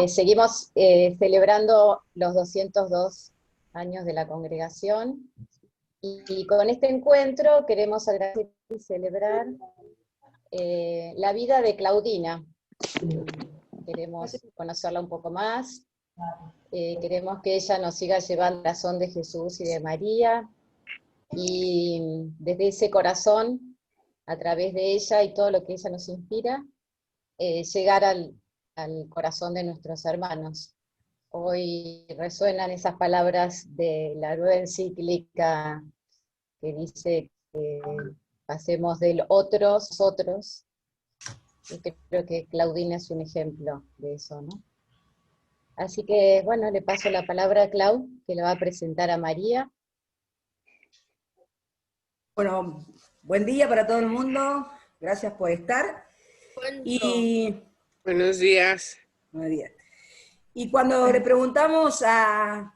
Seguimos celebrando los 202 años de la congregación y con este encuentro queremos agradecer y celebrar la vida de Claudina. Queremos conocerla un poco más, queremos que ella nos siga llevando al corazón de Jesús y de María, y desde ese corazón, a través de ella y todo lo que ella nos inspira, llegar al corazón de nuestros hermanos. Hoy resuenan esas palabras de la nueva encíclica que dice que pasemos del otros, nosotros, y creo que Claudina es un ejemplo de eso, ¿no? Así que, bueno, le paso la palabra a Clau, que le va a presentar a María. Bueno, buen día para todo el mundo, gracias por estar. Buenos días. Buenos días. Y cuando le preguntamos a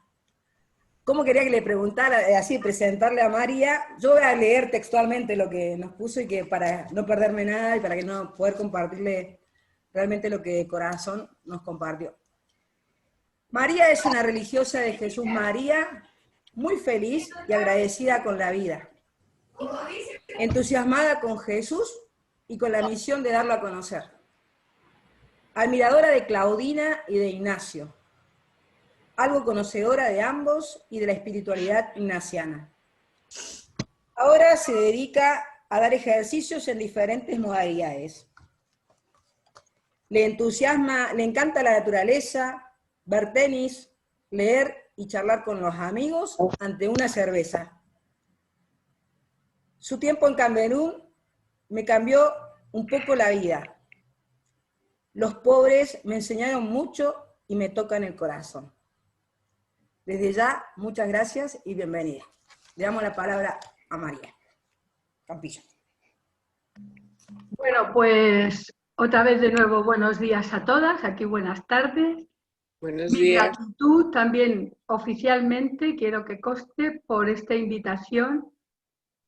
cómo quería que le preguntara, así presentarle a María, yo voy a leer textualmente lo que nos puso y que para no perderme nada y para que no poder compartirle realmente lo que de corazón nos compartió. María es una religiosa de Jesús María, muy feliz y agradecida con la vida, entusiasmada con Jesús y con la misión de darlo a conocer. Admiradora de Claudina y de Ignacio, algo conocedora de ambos y de la espiritualidad ignaciana. Ahora se dedica a dar ejercicios en diferentes modalidades. Le entusiasma, le encanta la naturaleza, ver tenis, leer y charlar con los amigos ante una cerveza. Su tiempo en Camerún me cambió un poco la vida. Los pobres me enseñaron mucho y me tocan el corazón. Desde ya, muchas gracias y bienvenida. Le damos la palabra a María Campillo. Bueno, pues otra vez de nuevo buenos días a todas, aquí buenas tardes. Buenos Mi días. gratitud también oficialmente, quiero que conste, por esta invitación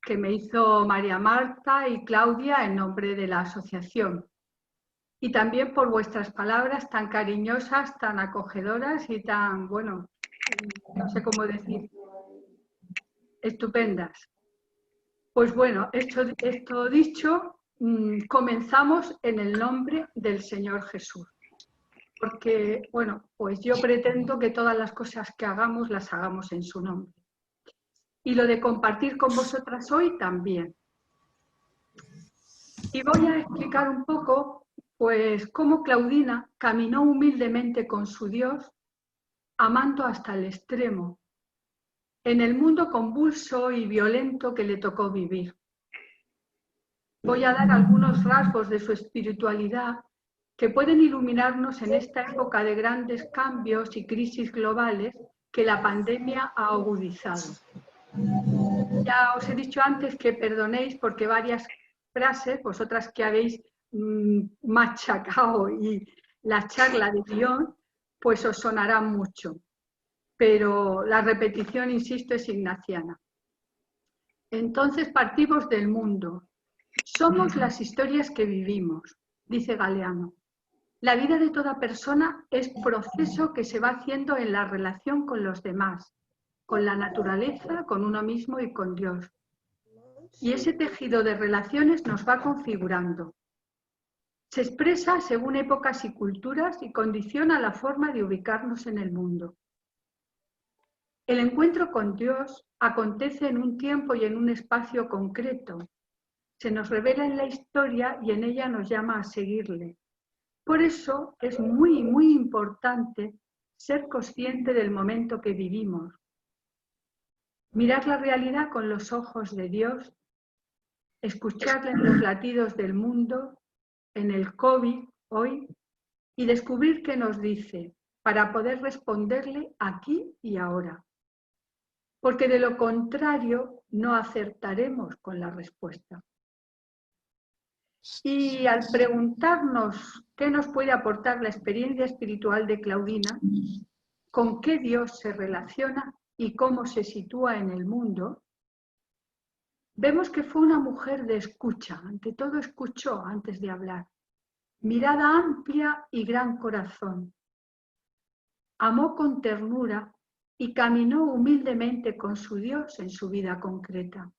que me hizo María Marta y Claudia en nombre de la asociación. Y también por vuestras palabras tan cariñosas, tan acogedoras y tan, bueno, no sé cómo decir, estupendas. Pues bueno, esto dicho, comenzamos en el nombre del Señor Jesús. Porque, bueno, pues yo pretendo que todas las cosas que hagamos, las hagamos en su nombre. Y lo de compartir con vosotras hoy también. Y voy a explicar un poco, pues, cómo Claudina caminó humildemente con su Dios, amando hasta el extremo, en el mundo convulso y violento que le tocó vivir. Voy a dar algunos rasgos de su espiritualidad que pueden iluminarnos en esta época de grandes cambios y crisis globales que la pandemia ha agudizado. Ya os he dicho antes que perdonéis porque varias frases, vosotras que habéis machacado y la charla de guión, pues os sonarán mucho. Pero la repetición, insisto, es ignaciana. Entonces partimos del mundo. Somos las historias que vivimos, dice Galeano. La vida de toda persona es proceso que se va haciendo en la relación con los demás, con la naturaleza, con uno mismo y con Dios. Y ese tejido de relaciones nos va configurando. Se expresa según épocas y culturas y condiciona la forma de ubicarnos en el mundo. El encuentro con Dios acontece en un tiempo y en un espacio concreto. Se nos revela en la historia y en ella nos llama a seguirle. Por eso es muy, muy importante ser consciente del momento que vivimos. Mirar la realidad con los ojos de Dios, escucharle en los latidos del mundo, en el COVID hoy, y descubrir qué nos dice para poder responderle aquí y ahora. Porque de lo contrario no acertaremos con la respuesta. Y al preguntarnos qué nos puede aportar la experiencia espiritual de Claudina, con qué Dios se relaciona y cómo se sitúa en el mundo, vemos que fue una mujer de escucha, ante todo escuchó antes de hablar, mirada amplia y gran corazón, amó con ternura y caminó humildemente con su Dios en su vida concreta.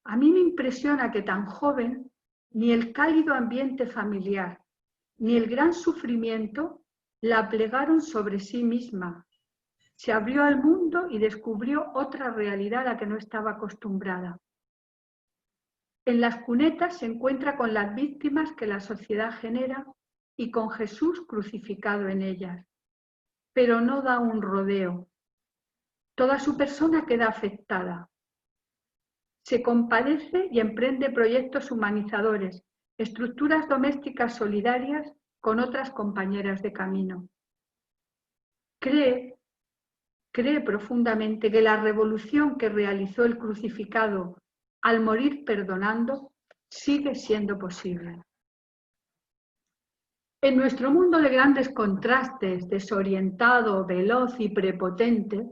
A mí me impresiona que tan joven, ni el cálido ambiente familiar, ni el gran sufrimiento la plegaron sobre sí misma. Se abrió al mundo y descubrió otra realidad a la que no estaba acostumbrada. En las cunetas se encuentra con las víctimas que la sociedad genera y con Jesús crucificado en ellas, pero no da un rodeo. Toda su persona queda afectada. Se compadece y emprende proyectos humanizadores, estructuras domésticas solidarias con otras compañeras de camino. Cree profundamente que la revolución que realizó el crucificado al morir perdonando sigue siendo posible. En nuestro mundo de grandes contrastes, desorientado, veloz y prepotente,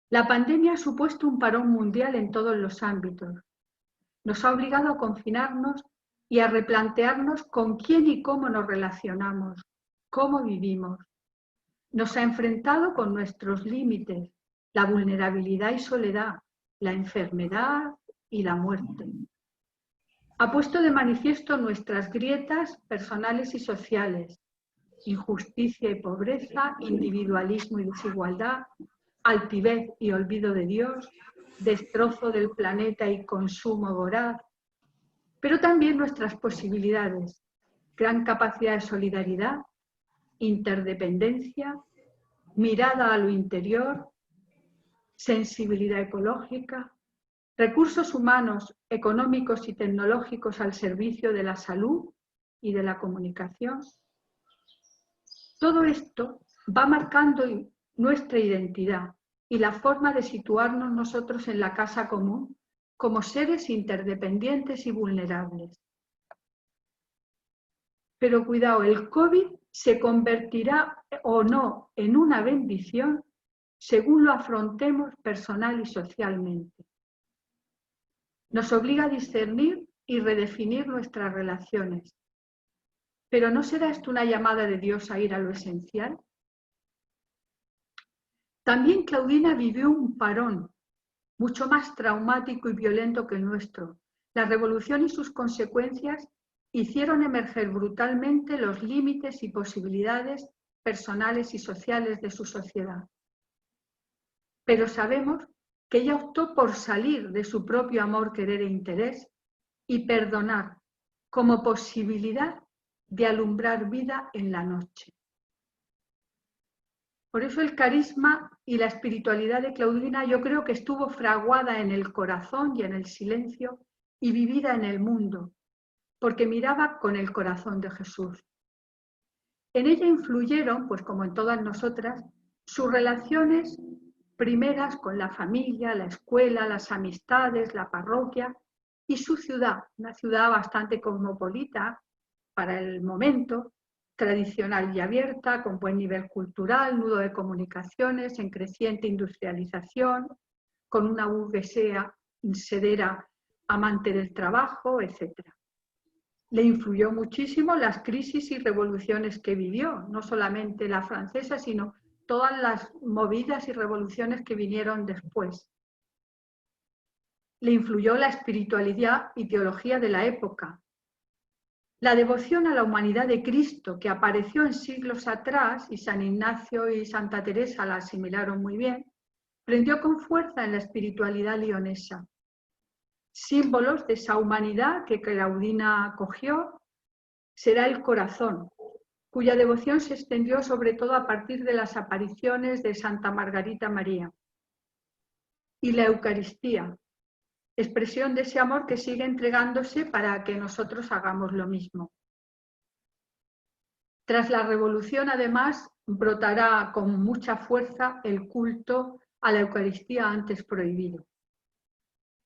la pandemia ha supuesto un parón mundial en todos los ámbitos. Nos ha obligado a confinarnos y a replantearnos con quién y cómo nos relacionamos, cómo vivimos. Nos ha enfrentado con nuestros límites, la vulnerabilidad y soledad, la enfermedad y la muerte. Ha puesto de manifiesto nuestras grietas personales y sociales, injusticia y pobreza, individualismo y desigualdad, altivez y olvido de Dios, destrozo del planeta y consumo voraz, pero también nuestras posibilidades, gran capacidad de solidaridad, interdependencia, mirada a lo interior, sensibilidad ecológica, recursos humanos, económicos y tecnológicos al servicio de la salud y de la comunicación. Todo esto va marcando nuestra identidad y la forma de situarnos nosotros en la casa común como seres interdependientes y vulnerables. Pero cuidado, el COVID se convertirá o no en una bendición según lo afrontemos personal y socialmente. Nos obliga a discernir y redefinir nuestras relaciones. ¿Pero no será esto una llamada de Dios a ir a lo esencial? También Claudina vivió un parón mucho más traumático y violento que el nuestro. La revolución y sus consecuencias hicieron emerger brutalmente los límites y posibilidades personales y sociales de su sociedad. Pero sabemos que ella optó por salir de su propio amor, querer e interés y perdonar como posibilidad de alumbrar vida en la noche. Por eso el carisma y la espiritualidad de Claudina yo creo que estuvo fraguada en el corazón y en el silencio y vivida en el mundo, porque miraba con el corazón de Jesús. En ella influyeron, pues como en todas nosotras, sus relaciones primeras con la familia, la escuela, las amistades, la parroquia y su ciudad, una ciudad bastante cosmopolita para el momento, tradicional y abierta, con buen nivel cultural, nudo de comunicaciones, en creciente industrialización, con una burguesía sedera amante del trabajo, etc. Le influyó muchísimo las crisis y revoluciones que vivió, no solamente la francesa, sino todas las movidas y revoluciones que vinieron después. Le influyó la espiritualidad y teología de la época. La devoción a la humanidad de Cristo, que apareció en siglos atrás, y San Ignacio y Santa Teresa la asimilaron muy bien, prendió con fuerza en la espiritualidad leonesa. Símbolos de esa humanidad que Claudina acogió será el corazón, cuya devoción se extendió sobre todo a partir de las apariciones de Santa Margarita María. Y la Eucaristía, expresión de ese amor que sigue entregándose para que nosotros hagamos lo mismo. Tras la revolución, además, brotará con mucha fuerza el culto a la Eucaristía antes prohibido.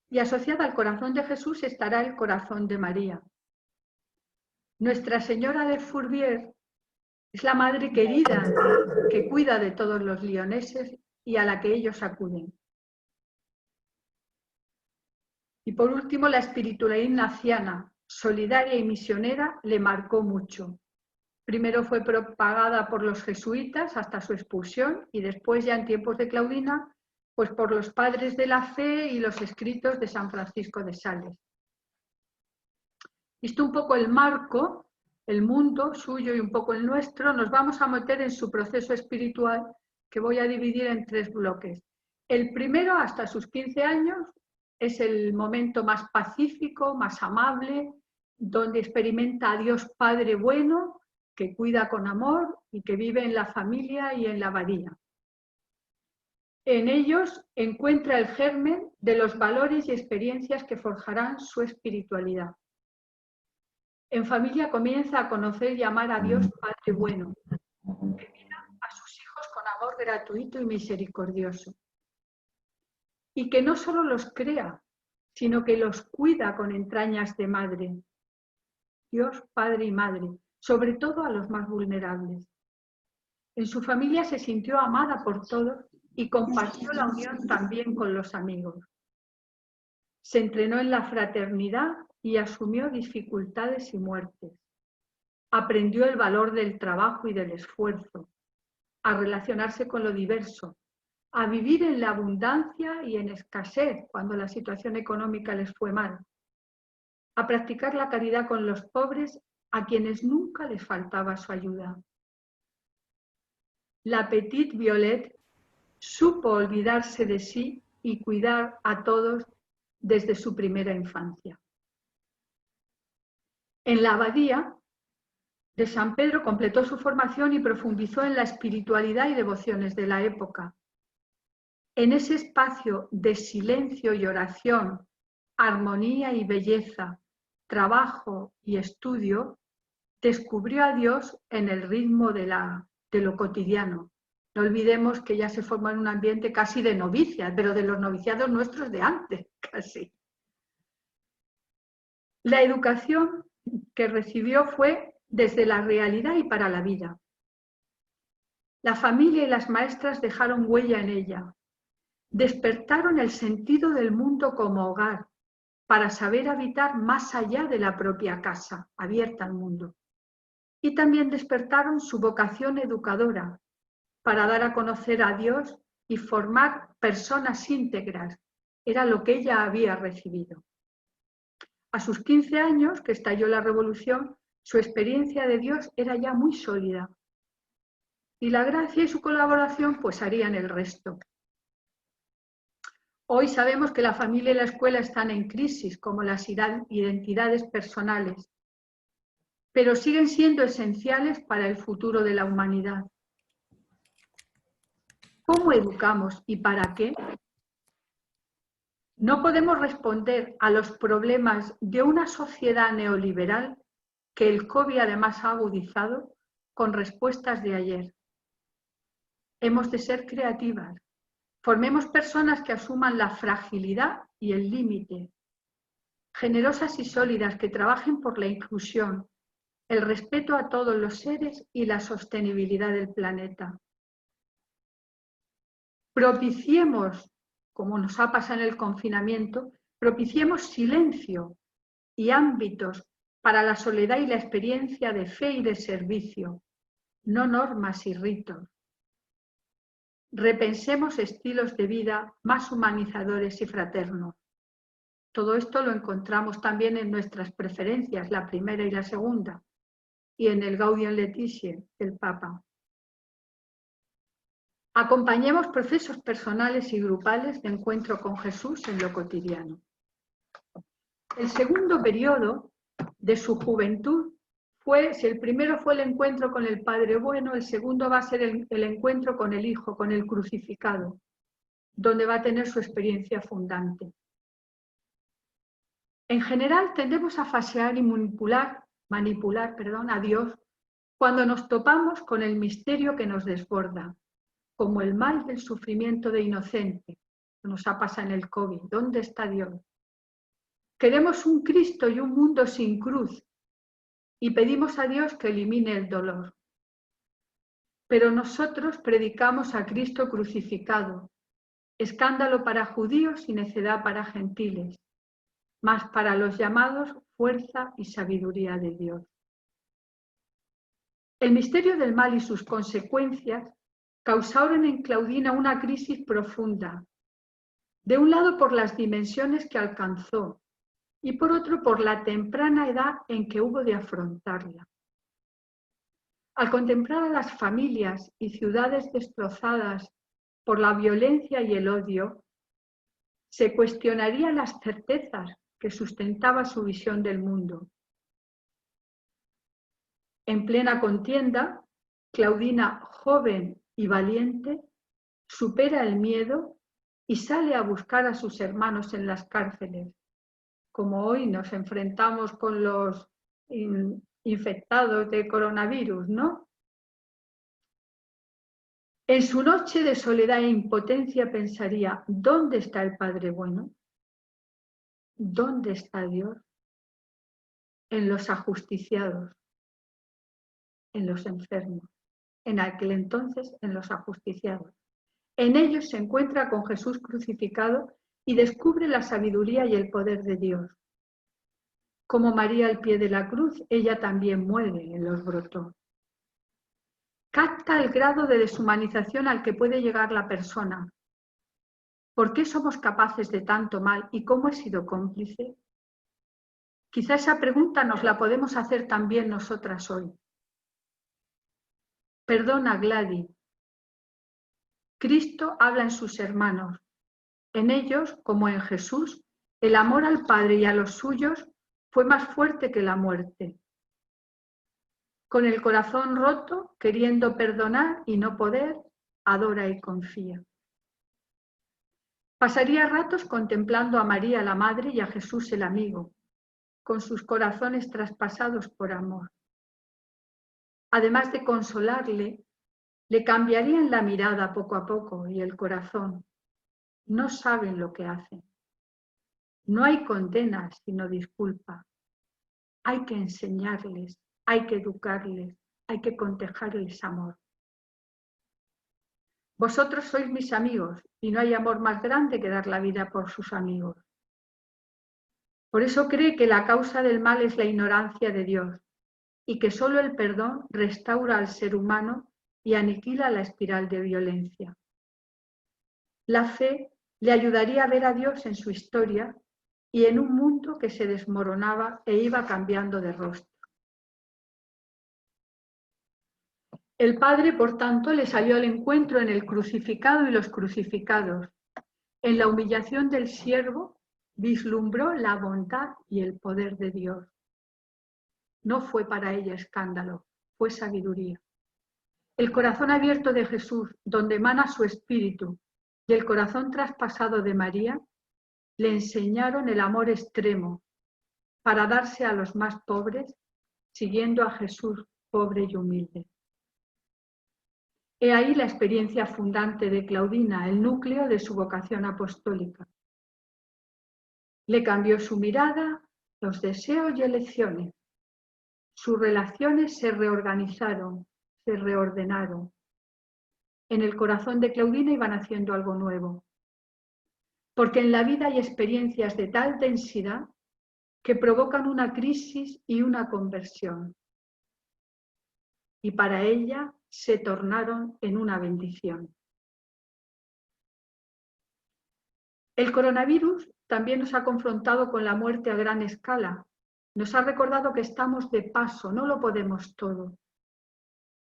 Y asociada al corazón de Jesús estará el corazón de María. Nuestra Señora de Fourvière es la madre querida que cuida de todos los leoneses y a la que ellos acuden. Y por último, la espiritualidad ignaciana, solidaria y misionera, le marcó mucho. Primero fue propagada por los jesuitas hasta su expulsión y después, ya en tiempos de Claudina, pues por los padres de la fe y los escritos de San Francisco de Sales. Visto un poco el marco, el mundo suyo y un poco el nuestro, nos vamos a meter en su proceso espiritual, que voy a dividir en 3 bloques. El primero, hasta sus 15 años, es el momento más pacífico, más amable, donde experimenta a Dios Padre bueno, que cuida con amor y que vive en la familia y en la abadía. En ellos encuentra el germen de los valores y experiencias que forjarán su espiritualidad. En familia comienza a conocer y amar a Dios Padre bueno, que mira a sus hijos con amor gratuito y misericordioso. Y que no solo los crea, sino que los cuida con entrañas de madre. Dios Padre y Madre, sobre todo a los más vulnerables. En su familia se sintió amada por todos y compartió la unión también con los amigos. Se entrenó en la fraternidad y asumió dificultades y muertes. Aprendió el valor del trabajo y del esfuerzo, a relacionarse con lo diverso, a vivir en la abundancia y en escasez cuando la situación económica les fue mal, a practicar la caridad con los pobres a quienes nunca les faltaba su ayuda. La Petite Violette supo olvidarse de sí y cuidar a todos desde su primera infancia. En la abadía de San Pedro completó su formación y profundizó en la espiritualidad y devociones de la época. En ese espacio de silencio y oración, armonía y belleza, trabajo y estudio, descubrió a Dios en el ritmo de lo cotidiano. No olvidemos que ella se formó en un ambiente casi de novicias, pero de los noviciados nuestros de antes, casi. La educación que recibió fue desde la realidad y para la vida. La familia y las maestras dejaron huella en ella. Despertaron el sentido del mundo como hogar, para saber habitar más allá de la propia casa, abierta al mundo. Y también despertaron su vocación educadora, para dar a conocer a Dios y formar personas íntegras. Era lo que ella había recibido. A sus 15 años, que estalló la Revolución, su experiencia de Dios era ya muy sólida. Y la gracia y su colaboración pues harían el resto. Hoy sabemos que la familia y la escuela están en crisis, como las identidades personales, pero siguen siendo esenciales para el futuro de la humanidad. ¿Cómo educamos y para qué? No podemos responder a los problemas de una sociedad neoliberal que el COVID además ha agudizado con respuestas de ayer. Hemos de ser creativas. Formemos personas que asuman la fragilidad y el límite, generosas y sólidas que trabajen por la inclusión, el respeto a todos los seres y la sostenibilidad del planeta. Propiciemos, como nos ha pasado en el confinamiento, propiciemos silencio y ámbitos para la soledad y la experiencia de fe y de servicio, no normas y ritos. Repensemos estilos de vida más humanizadores y fraternos. Todo esto lo encontramos también en nuestras preferencias, la primera y la segunda, y en el Gaudium Laetitiae del Papa. Acompañemos procesos personales y grupales de encuentro con Jesús en lo cotidiano. El segundo periodo de su juventud fue, si el primero fue el encuentro con el Padre Bueno, el segundo va a ser el encuentro con el Hijo, con el crucificado, donde va a tener su experiencia fundante. En general tendemos a falsear y manipular a Dios cuando nos topamos con el misterio que nos desborda, como el mal del sufrimiento de inocente, que nos ha pasado en el COVID. ¿Dónde está Dios? Queremos un Cristo y un mundo sin cruz y pedimos a Dios que elimine el dolor. Pero nosotros predicamos a Cristo crucificado, escándalo para judíos y necedad para gentiles, mas para los llamados fuerza y sabiduría de Dios. El misterio del mal y sus consecuencias causaron en Claudina una crisis profunda, de un lado por las dimensiones que alcanzó y por otro por la temprana edad en que hubo de afrontarla. Al contemplar a las familias y ciudades destrozadas por la violencia y el odio, se cuestionaría las certezas que sustentaba su visión del mundo. En plena contienda, Claudina, joven y valiente, supera el miedo y sale a buscar a sus hermanos en las cárceles, como hoy nos enfrentamos con los infectados de coronavirus, ¿no? En su noche de soledad e impotencia pensaría, ¿dónde está el Padre bueno? ¿Dónde está Dios? En los ajusticiados, en los enfermos, en aquel entonces en los ajusticiados. En ellos se encuentra con Jesús crucificado y descubre la sabiduría y el poder de Dios. Como María al pie de la cruz, ella también muere, en los brotó. Capta el grado de deshumanización al que puede llegar la persona. ¿Por qué somos capaces de tanto mal y cómo he sido cómplice? Quizá esa pregunta nos la podemos hacer también nosotras hoy. Perdona, Gladys. Cristo habla en sus hermanos. En ellos, como en Jesús, el amor al Padre y a los suyos fue más fuerte que la muerte. Con el corazón roto, queriendo perdonar y no poder, adora y confía. Pasaría ratos contemplando a María la Madre y a Jesús el amigo, con sus corazones traspasados por amor. Además de consolarle, le cambiarían la mirada poco a poco y el corazón. No saben lo que hacen. No hay condena, sino disculpa. Hay que enseñarles, hay que educarles, hay que contagiarles amor. Vosotros sois mis amigos y no hay amor más grande que dar la vida por sus amigos. Por eso cree que la causa del mal es la ignorancia de Dios y que solo el perdón restaura al ser humano y aniquila la espiral de violencia. La fe le ayudaría a ver a Dios en su historia y en un mundo que se desmoronaba e iba cambiando de rostro. El Padre, por tanto, le salió al encuentro en el crucificado y los crucificados. En la humillación del siervo vislumbró la bondad y el poder de Dios. No fue para ella escándalo, fue sabiduría. El corazón abierto de Jesús, donde emana su espíritu, y el corazón traspasado de María, le enseñaron el amor extremo para darse a los más pobres, siguiendo a Jesús pobre y humilde. He ahí la experiencia fundante de Claudina, el núcleo de su vocación apostólica. Le cambió su mirada, los deseos y elecciones. Sus relaciones se reorganizaron, se reordenaron. En el corazón de Claudina iba naciendo algo nuevo. Porque en la vida hay experiencias de tal densidad que provocan una crisis y una conversión. Y para ella se tornaron en una bendición. El coronavirus también nos ha confrontado con la muerte a gran escala. Nos ha recordado que estamos de paso, no lo podemos todo.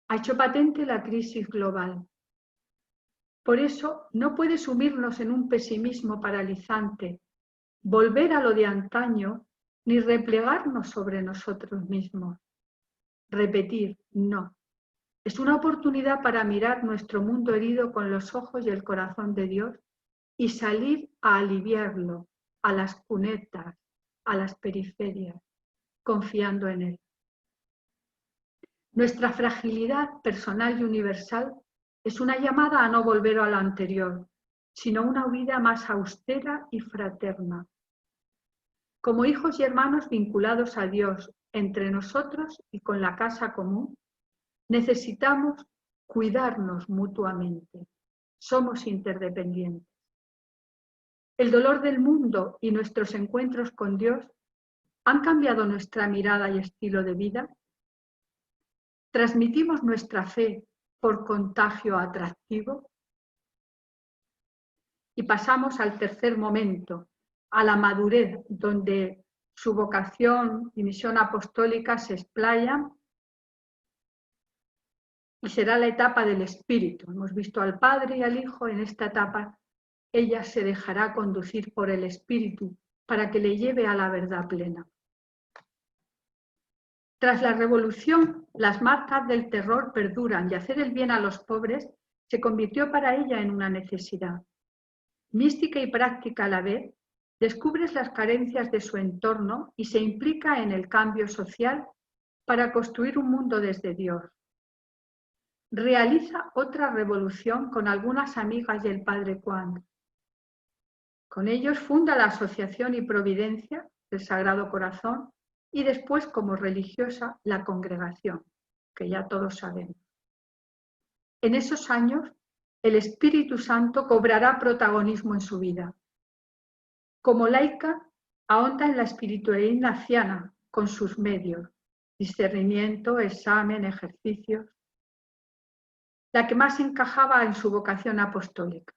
Ha hecho patente la crisis global. Por eso no puede sumirnos en un pesimismo paralizante, volver a lo de antaño, ni replegarnos sobre nosotros mismos. Repetir, no. Es una oportunidad para mirar nuestro mundo herido con los ojos y el corazón de Dios y salir a aliviarlo, a las cunetas, a las periferias, confiando en Él. Nuestra fragilidad personal y universal es una llamada a no volver a lo anterior, sino una vida más austera y fraterna. Como hijos y hermanos vinculados a Dios entre nosotros y con la casa común, necesitamos cuidarnos mutuamente. Somos interdependientes. El dolor del mundo y nuestros encuentros con Dios han cambiado nuestra mirada y estilo de vida. ¿Transmitimos nuestra fe por contagio atractivo? Y pasamos al tercer momento, a la madurez, donde su vocación y misión apostólica se explayan, y será la etapa del Espíritu. Hemos visto al Padre y al Hijo. En esta etapa ella se dejará conducir por el Espíritu para que le lleve a la verdad plena. Tras la Revolución, las marcas del terror perduran y hacer el bien a los pobres se convirtió para ella en una necesidad. Mística y práctica a la vez, descubres las carencias de su entorno y se implica en el cambio social para construir un mundo desde Dios. Realiza otra revolución con algunas amigas del Padre Juan. Con ellos funda la Asociación y Providencia del Sagrado Corazón y después, como religiosa, la Congregación, que ya todos sabemos. En esos años, el Espíritu Santo cobrará protagonismo en su vida. Como laica, ahonda en la espiritualidad ignaciana con sus medios, discernimiento, examen, ejercicios, la que más encajaba en su vocación apostólica,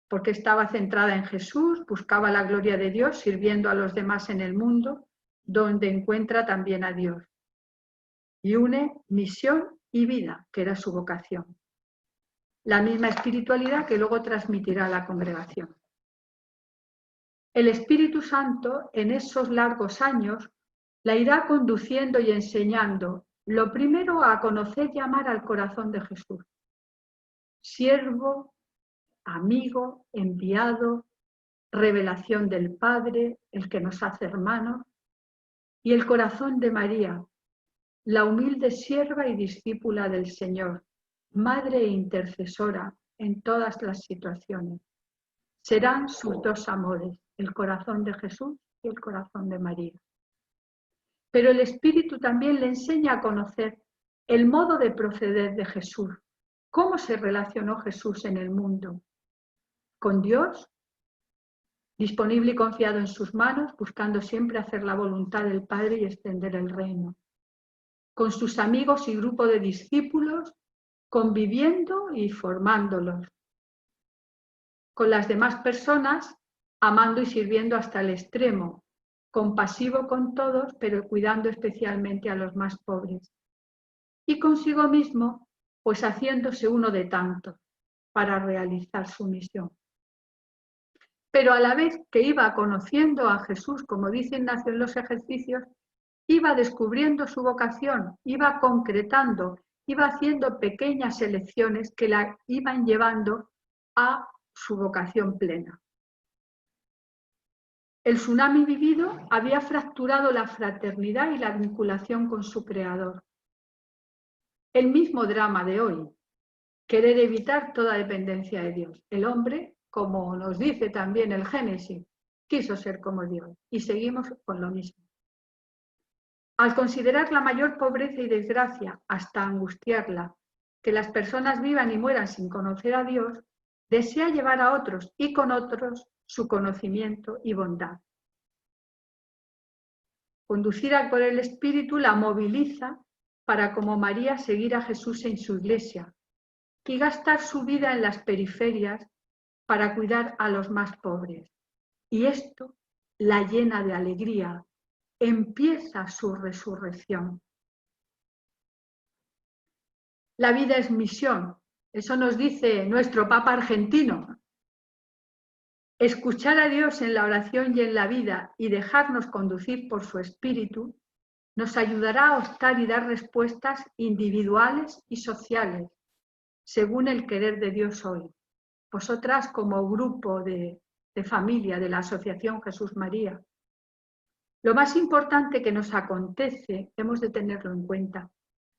porque estaba centrada en Jesús, buscaba la gloria de Dios, sirviendo a los demás en el mundo, donde encuentra también a Dios. Y une misión y vida, que era su vocación. La misma espiritualidad que luego transmitirá a la congregación. El Espíritu Santo, en esos largos años, la irá conduciendo y enseñando, lo primero, a conocer y amar al corazón de Jesús. Siervo, amigo, enviado, revelación del Padre, el que nos hace hermanos, y el corazón de María, la humilde sierva y discípula del Señor, madre e intercesora en todas las situaciones. Serán sus dos amores, el corazón de Jesús y el corazón de María. Pero el Espíritu también le enseña a conocer el modo de proceder de Jesús. ¿Cómo se relacionó Jesús en el mundo? ¿Con Dios? Disponible y confiado en sus manos, buscando siempre hacer la voluntad del Padre y extender el reino. Con sus amigos y grupo de discípulos, conviviendo y formándolos. Con las demás personas, amando y sirviendo hasta el extremo, compasivo con todos, pero cuidando especialmente a los más pobres. Y consigo mismo, pues haciéndose uno de tantos para realizar su misión. Pero a la vez que iba conociendo a Jesús, como dice Ignacio en los ejercicios, iba descubriendo su vocación, iba concretando, iba haciendo pequeñas elecciones que la iban llevando a su vocación plena. El tsunami vivido había fracturado la fraternidad y la vinculación con su Creador. El mismo drama de hoy, querer evitar toda dependencia de Dios. El hombre, como nos dice también el Génesis, quiso ser como Dios y seguimos con lo mismo. Al considerar la mayor pobreza y desgracia, hasta angustiarla, que las personas vivan y mueran sin conocer a Dios, desea llevar a otros y con otros su conocimiento y bondad. Conducida por el Espíritu la moviliza para, como María, seguir a Jesús en su iglesia y gastar su vida en las periferias para cuidar a los más pobres. Y esto la llena de alegría. Empieza su resurrección. La vida es misión. Eso nos dice nuestro Papa argentino. Escuchar a Dios en la oración y en la vida y dejarnos conducir por su Espíritu nos ayudará a optar y dar respuestas individuales y sociales, según el querer de Dios hoy. Vosotras, como grupo de familia de la Asociación Jesús María, lo más importante que nos acontece, hemos de tenerlo en cuenta,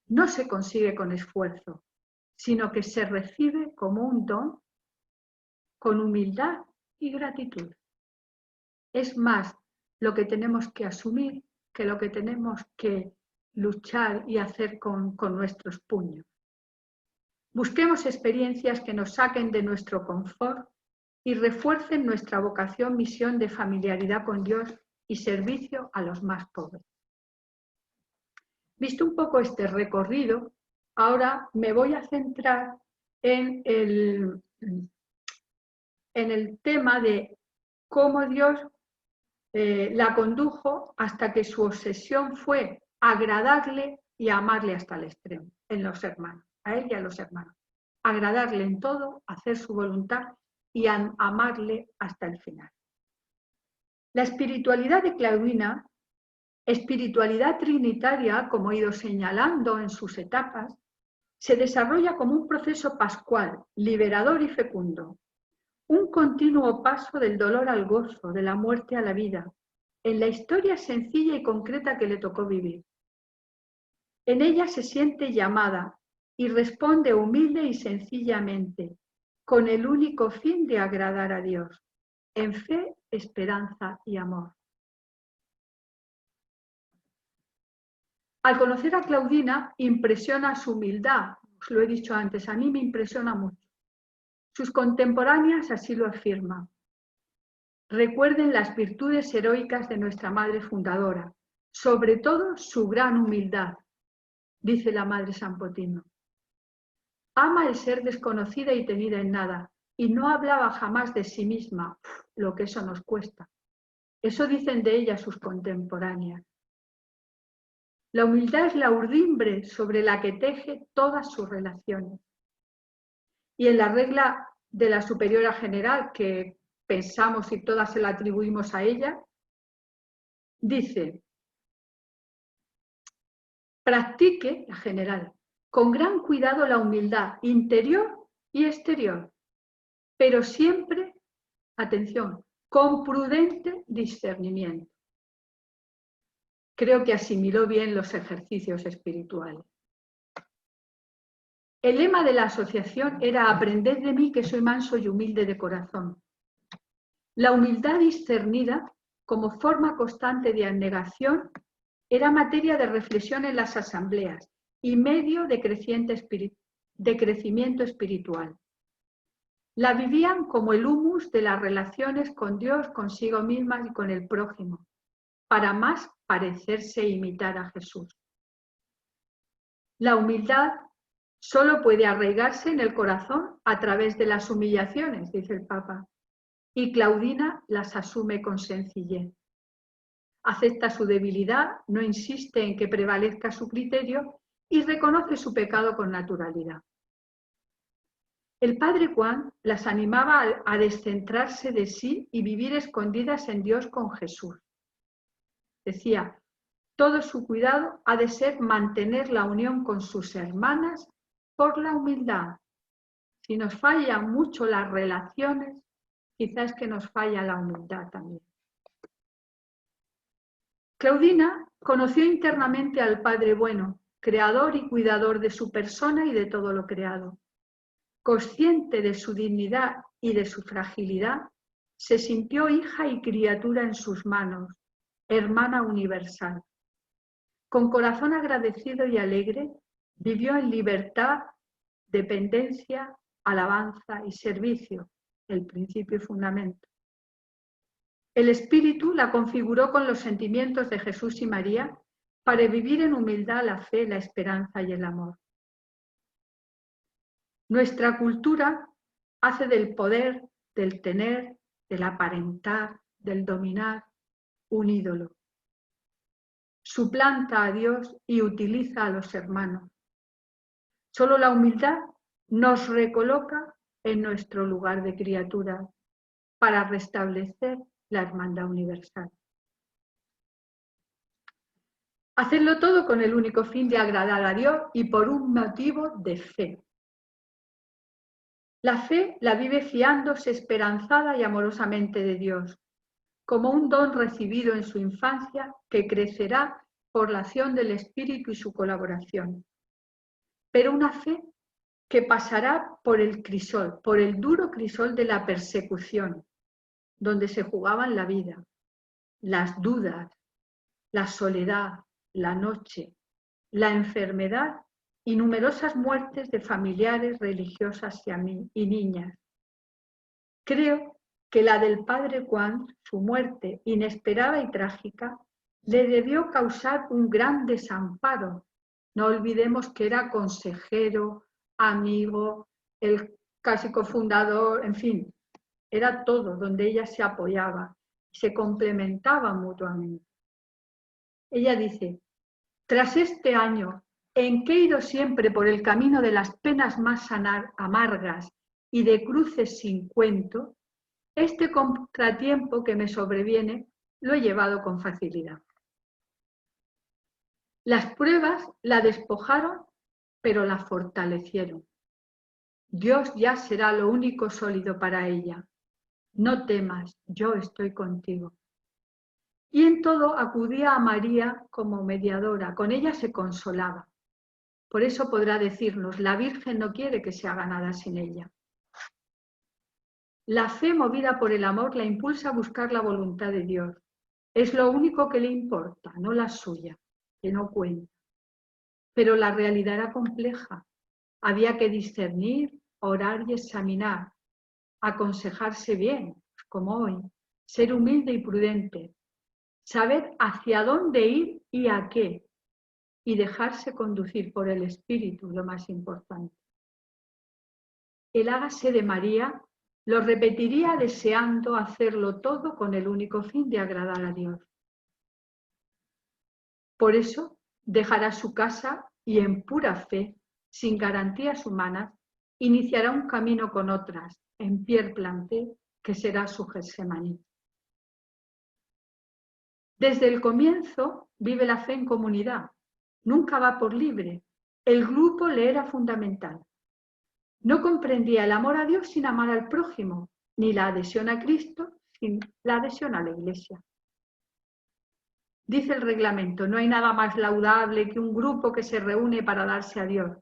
no se consigue con esfuerzo, sino que se recibe como un don, con humildad y gratitud. Es más lo que tenemos que asumir que lo que tenemos que luchar y hacer con nuestros puños. Busquemos experiencias que nos saquen de nuestro confort y refuercen nuestra vocación, misión de familiaridad con Dios y servicio a los más pobres. Visto un poco este recorrido, Ahora me voy a centrar en el tema de cómo Dios la condujo hasta que su obsesión fue agradarle y amarle hasta el extremo, en los hermanos, a él y a los hermanos. Agradarle en todo, hacer su voluntad y amarle hasta el final. La espiritualidad de Claudina, espiritualidad trinitaria, como he ido señalando en sus etapas, se desarrolla como un proceso pascual, liberador y fecundo. Un continuo paso del dolor al gozo, de la muerte a la vida, en la historia sencilla y concreta que le tocó vivir. En ella se siente llamada y responde humilde y sencillamente, con el único fin de agradar a Dios, en fe, esperanza y amor. Al conocer a Claudina, impresiona su humildad. Os lo he dicho antes, a mí me impresiona mucho. Sus contemporáneas así lo afirman. Recuerden las virtudes heroicas de nuestra madre fundadora, sobre todo su gran humildad, dice la madre San Potino. Ama el ser desconocida y tenida en nada, y no hablaba jamás de sí misma, lo que eso nos cuesta. Eso dicen de ella sus contemporáneas. La humildad es la urdimbre sobre la que teje todas sus relaciones. Y en la regla de la superiora general, que pensamos y todas se la atribuimos a ella, dice, practique, la general, con gran cuidado la humildad interior y exterior, pero siempre, atención, con prudente discernimiento. Creo que asimiló bien los ejercicios espirituales. El lema de la asociación era aprended de mí que soy manso y humilde de corazón. La humildad discernida, como forma constante de abnegación, era materia de reflexión en las asambleas y medio de crecimiento espiritual. La vivían como el humus de las relaciones con Dios, consigo mismas y con el prójimo, para más parecerse e imitar a Jesús. La humildad solo puede arraigarse en el corazón a través de las humillaciones, dice el Papa, y Claudina las asume con sencillez. Acepta su debilidad, no insiste en que prevalezca su criterio y reconoce su pecado con naturalidad. El padre Juan las animaba a descentrarse de sí y vivir escondidas en Dios con Jesús. Decía, todo su cuidado ha de ser mantener la unión con sus hermanas por la humildad. Si nos fallan mucho las relaciones, quizás que nos falla la humildad también. Claudina conoció internamente al Padre Bueno, creador y cuidador de su persona y de todo lo creado. Consciente de su dignidad y de su fragilidad, se sintió hija y criatura en sus manos, hermana universal. Con corazón agradecido y alegre, vivió en libertad, dependencia, alabanza y servicio, el principio y fundamento. El Espíritu la configuró con los sentimientos de Jesús y María para vivir en humildad la fe, la esperanza y el amor. Nuestra cultura hace del poder, del tener, del aparentar, del dominar, un ídolo. Suplanta a Dios y utiliza a los hermanos. Solo la humildad nos recoloca en nuestro lugar de criatura para restablecer la hermandad universal. Hacerlo todo con el único fin de agradar a Dios y por un motivo de fe. La fe la vive fiándose esperanzada y amorosamente de Dios, como un don recibido en su infancia que crecerá por la acción del Espíritu y su colaboración. Pero una fe que pasará por el crisol, por el duro crisol de la persecución, donde se jugaban la vida, las dudas, la soledad, la noche, la enfermedad y numerosas muertes de familiares, religiosas y niñas. Creo que la del padre Juan, su muerte inesperada y trágica, le debió causar un gran desamparo No olvidemos que era consejero, amigo, el casi cofundador, en fin, era todo donde ella se apoyaba, se complementaban mutuamente. Ella dice, tras este año en que he ido siempre por el camino de las penas más amargas y de cruces sin cuento, este contratiempo que me sobreviene lo he llevado con facilidad. Las pruebas la despojaron, pero la fortalecieron. Dios ya será lo único sólido para ella. No temas, yo estoy contigo. Y en todo acudía a María como mediadora, con ella se consolaba. Por eso podrá decirnos, la Virgen no quiere que se haga nada sin ella. La fe movida por el amor la impulsa a buscar la voluntad de Dios. Es lo único que le importa, no la suya, que no cuenta. Pero la realidad era compleja. Había que discernir, orar y examinar, aconsejarse bien, como hoy, ser humilde y prudente, saber hacia dónde ir y a qué, y dejarse conducir por el Espíritu, lo más importante. El hágase de María lo repetiría deseando hacerlo todo con el único fin de agradar a Dios. Por eso dejará su casa y en pura fe, sin garantías humanas, iniciará un camino con otras, en Pierre Planté, que será su Getsemaní. Desde el comienzo vive la fe en comunidad, nunca va por libre. El grupo le era fundamental. No comprendía el amor a Dios sin amar al prójimo, ni la adhesión a Cristo sin la adhesión a la Iglesia. Dice el reglamento, no hay nada más laudable que un grupo que se reúne para darse a Dios.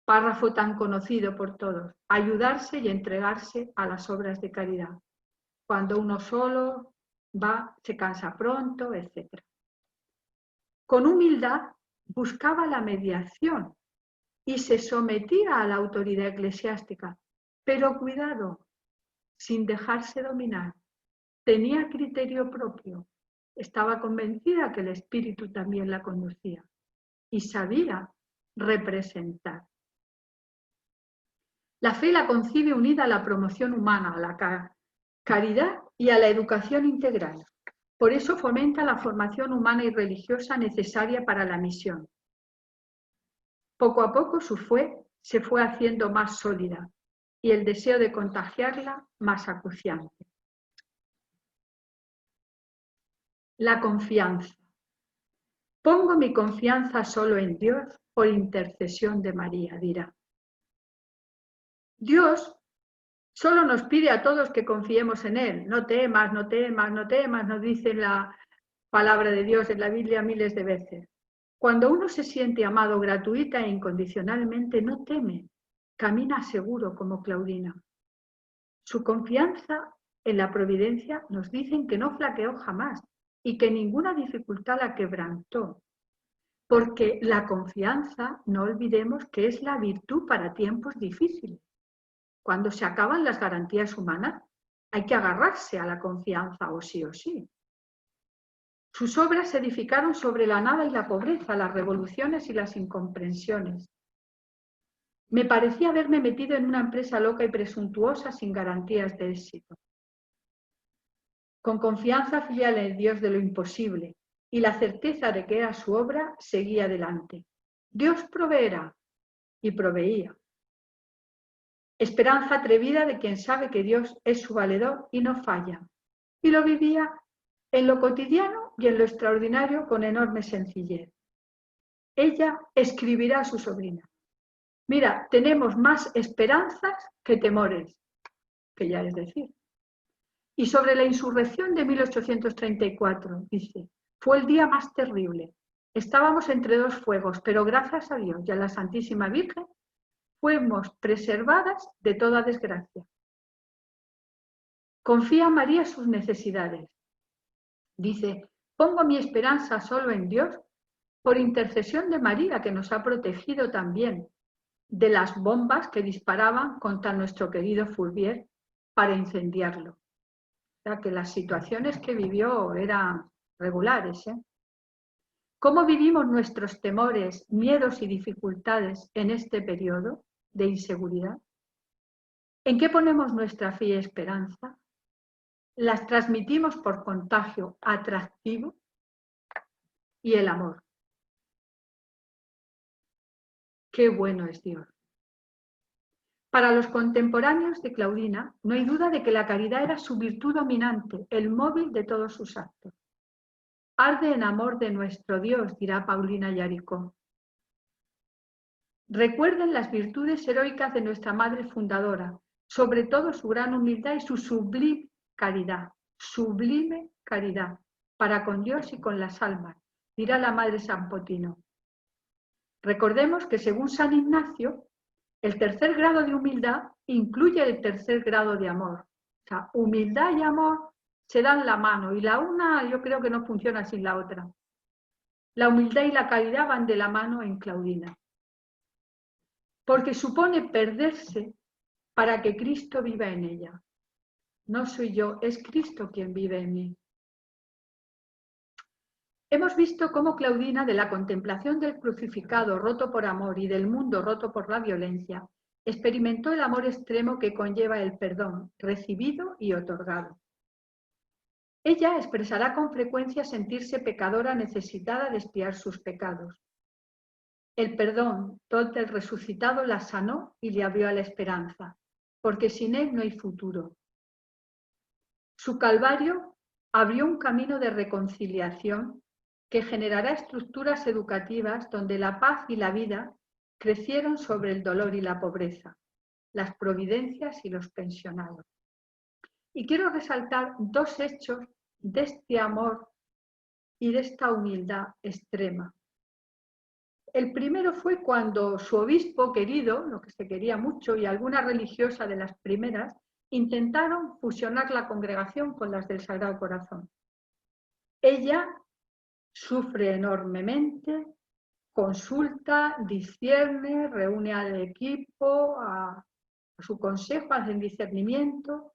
Párrafo tan conocido por todos, ayudarse y entregarse a las obras de caridad. Cuando uno solo va, se cansa pronto, etc. Con humildad buscaba la mediación y se sometía a la autoridad eclesiástica, pero cuidado, sin dejarse dominar. Tenía criterio propio, estaba convencida que el Espíritu también la conducía y sabía representar. La fe la concibe unida a la promoción humana, a la caridad y a la educación integral. Por eso fomenta la formación humana y religiosa necesaria para la misión. Poco a poco su fe se fue haciendo más sólida y el deseo de contagiarla más acuciante. La confianza. Pongo mi confianza solo en Dios por intercesión de María, dirá. Dios solo nos pide a todos que confiemos en Él. No temas, no temas, no temas, nos dice la palabra de Dios en la Biblia miles de veces. Cuando uno se siente amado gratuita e incondicionalmente, no teme, camina seguro como Claudina. Su confianza en la providencia nos dicen que no flaqueó jamás y que ninguna dificultad la quebrantó. Porque la confianza, no olvidemos que es la virtud para tiempos difíciles. Cuando se acaban las garantías humanas, hay que agarrarse a la confianza o sí o sí. Sus obras se edificaron sobre la nada y la pobreza, las revoluciones y las incomprensiones. Me parecía haberme metido en una empresa loca y presuntuosa sin garantías de éxito. Con confianza filial en el Dios de lo imposible y la certeza de que era su obra, seguía adelante. Dios proveerá, y proveía. Esperanza atrevida de quien sabe que Dios es su valedor y no falla. Y lo vivía en lo cotidiano y en lo extraordinario con enorme sencillez. Ella escribirá a su sobrina. Mira, tenemos más esperanzas que temores, que ya es decir. Y sobre la insurrección de 1834, dice, fue el día más terrible. Estábamos entre dos fuegos, pero gracias a Dios y a la Santísima Virgen, fuimos preservadas de toda desgracia. Confía María sus necesidades. Dice, pongo mi esperanza solo en Dios por intercesión de María, que nos ha protegido también de las bombas que disparaban contra nuestro querido Fourvière para incendiarlo. O sea, que las situaciones que vivió eran regulares. ¿Cómo vivimos nuestros temores, miedos y dificultades en este periodo de inseguridad? ¿En qué ponemos nuestra fe y esperanza? ¿Las transmitimos por contagio atractivo? Y el amor. ¡Qué bueno es Dios! Para los contemporáneos de Claudina, no hay duda de que la caridad era su virtud dominante, el móvil de todos sus actos. Arde en amor de nuestro Dios, dirá Paulina Yaricó. Recuerden las virtudes heroicas de nuestra madre fundadora, sobre todo su gran humildad y su sublime caridad para con Dios y con las almas, dirá la madre San Potino. Recordemos que según San Ignacio, el tercer grado de humildad incluye el tercer grado de amor. O sea, humildad y amor se dan la mano y la una yo creo que no funciona sin la otra. La humildad y la caridad van de la mano en Claudina. Porque supone perderse para que Cristo viva en ella. No soy yo, es Cristo quien vive en mí. Hemos visto cómo Claudina, de la contemplación del crucificado roto por amor y del mundo roto por la violencia, experimentó el amor extremo que conlleva el perdón, recibido y otorgado. Ella expresará con frecuencia sentirse pecadora necesitada de expiar sus pecados. El perdón del resucitado la sanó y le abrió a la esperanza, porque sin él no hay futuro. Su calvario abrió un camino de reconciliación que generará estructuras educativas donde la paz y la vida crecieron sobre el dolor y la pobreza, las providencias y los pensionados. Y quiero resaltar dos hechos de este amor y de esta humildad extrema. El primero fue cuando su obispo querido, lo que se quería mucho, y alguna religiosa de las primeras, intentaron fusionar la congregación con las del Sagrado Corazón. Ella sufre enormemente, consulta, discierne, reúne al equipo, a su consejo, hacen discernimiento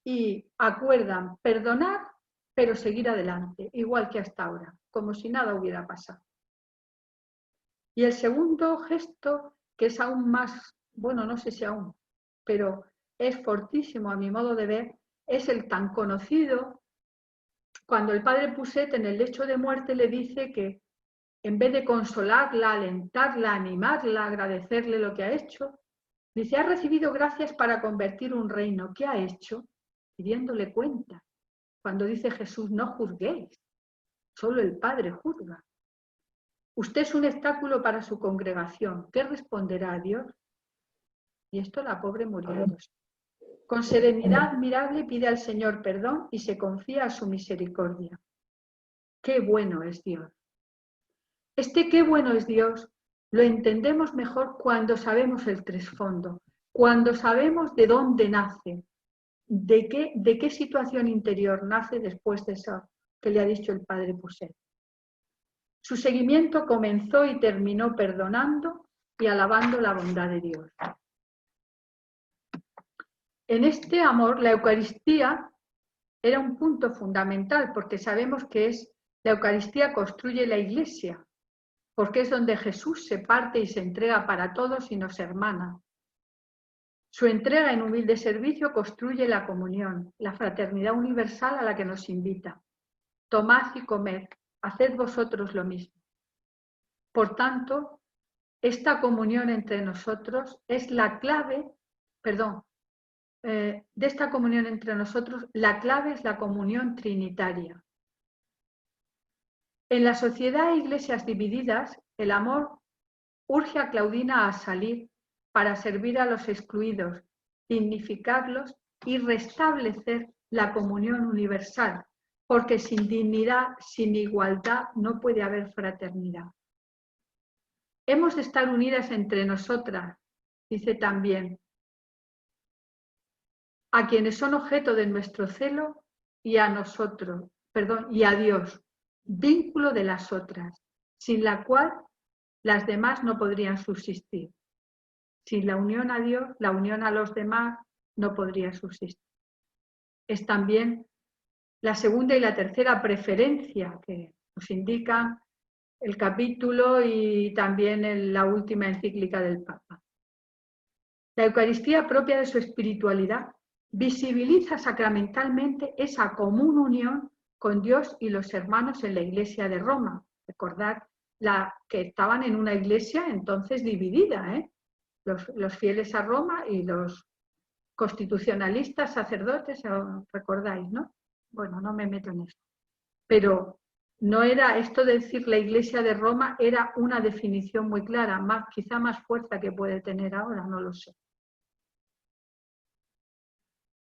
y acuerdan perdonar, pero seguir adelante, igual que hasta ahora, como si nada hubiera pasado. Y el segundo gesto, que es aún más, bueno, no sé si aún, pero es fortísimo a mi modo de ver, es el tan conocido cuando el padre Pousset en el lecho de muerte le dice que en vez de consolarla, alentarla, animarla, agradecerle lo que ha hecho, dice, ha recibido gracias para convertir un reino. ¿Qué ha hecho? Pidiéndole cuenta. Cuando dice Jesús, no juzguéis, solo el Padre juzga. Usted es un obstáculo para su congregación. ¿Qué responderá a Dios? Y esto la pobre muriéndose. Con serenidad admirable pide al Señor perdón y se confía a su misericordia. ¡Qué bueno es Dios! Este qué bueno es Dios lo entendemos mejor cuando sabemos el trasfondo, cuando sabemos de dónde nace, de qué situación interior nace después de eso que le ha dicho el padre Pousset. Su seguimiento comenzó y terminó perdonando y alabando la bondad de Dios. En este amor, la Eucaristía era un punto fundamental porque sabemos que la Eucaristía construye la Iglesia, porque es donde Jesús se parte y se entrega para todos y nos hermana. Su entrega en humilde servicio construye la comunión, la fraternidad universal a la que nos invita. Tomad y comed, haced vosotros lo mismo. Por tanto, esta comunión entre nosotros es la clave, de esta comunión entre nosotros, la clave es la comunión trinitaria. En la sociedad e iglesias divididas, el amor urge a Claudina a salir para servir a los excluidos, dignificarlos y restablecer la comunión universal, porque sin dignidad, sin igualdad, no puede haber fraternidad. Hemos de estar unidas entre nosotras, dice también, a quienes son objeto de nuestro celo y a nosotros, y a Dios, vínculo de las otras, sin la cual las demás no podrían subsistir. Sin la unión a Dios, la unión a los demás no podría subsistir. Es también la segunda y la tercera preferencia que nos indican el capítulo y también la última encíclica del Papa. La Eucaristía, propia de su espiritualidad, visibiliza sacramentalmente esa común unión con Dios y los hermanos en la Iglesia de Roma. Recordad que estaban en una iglesia entonces dividida, los fieles a Roma y los constitucionalistas, sacerdotes, recordáis, ¿no? Bueno, no me meto en esto. Pero no era esto de decir la Iglesia de Roma, era una definición muy clara, quizá más fuerza que puede tener ahora, no lo sé.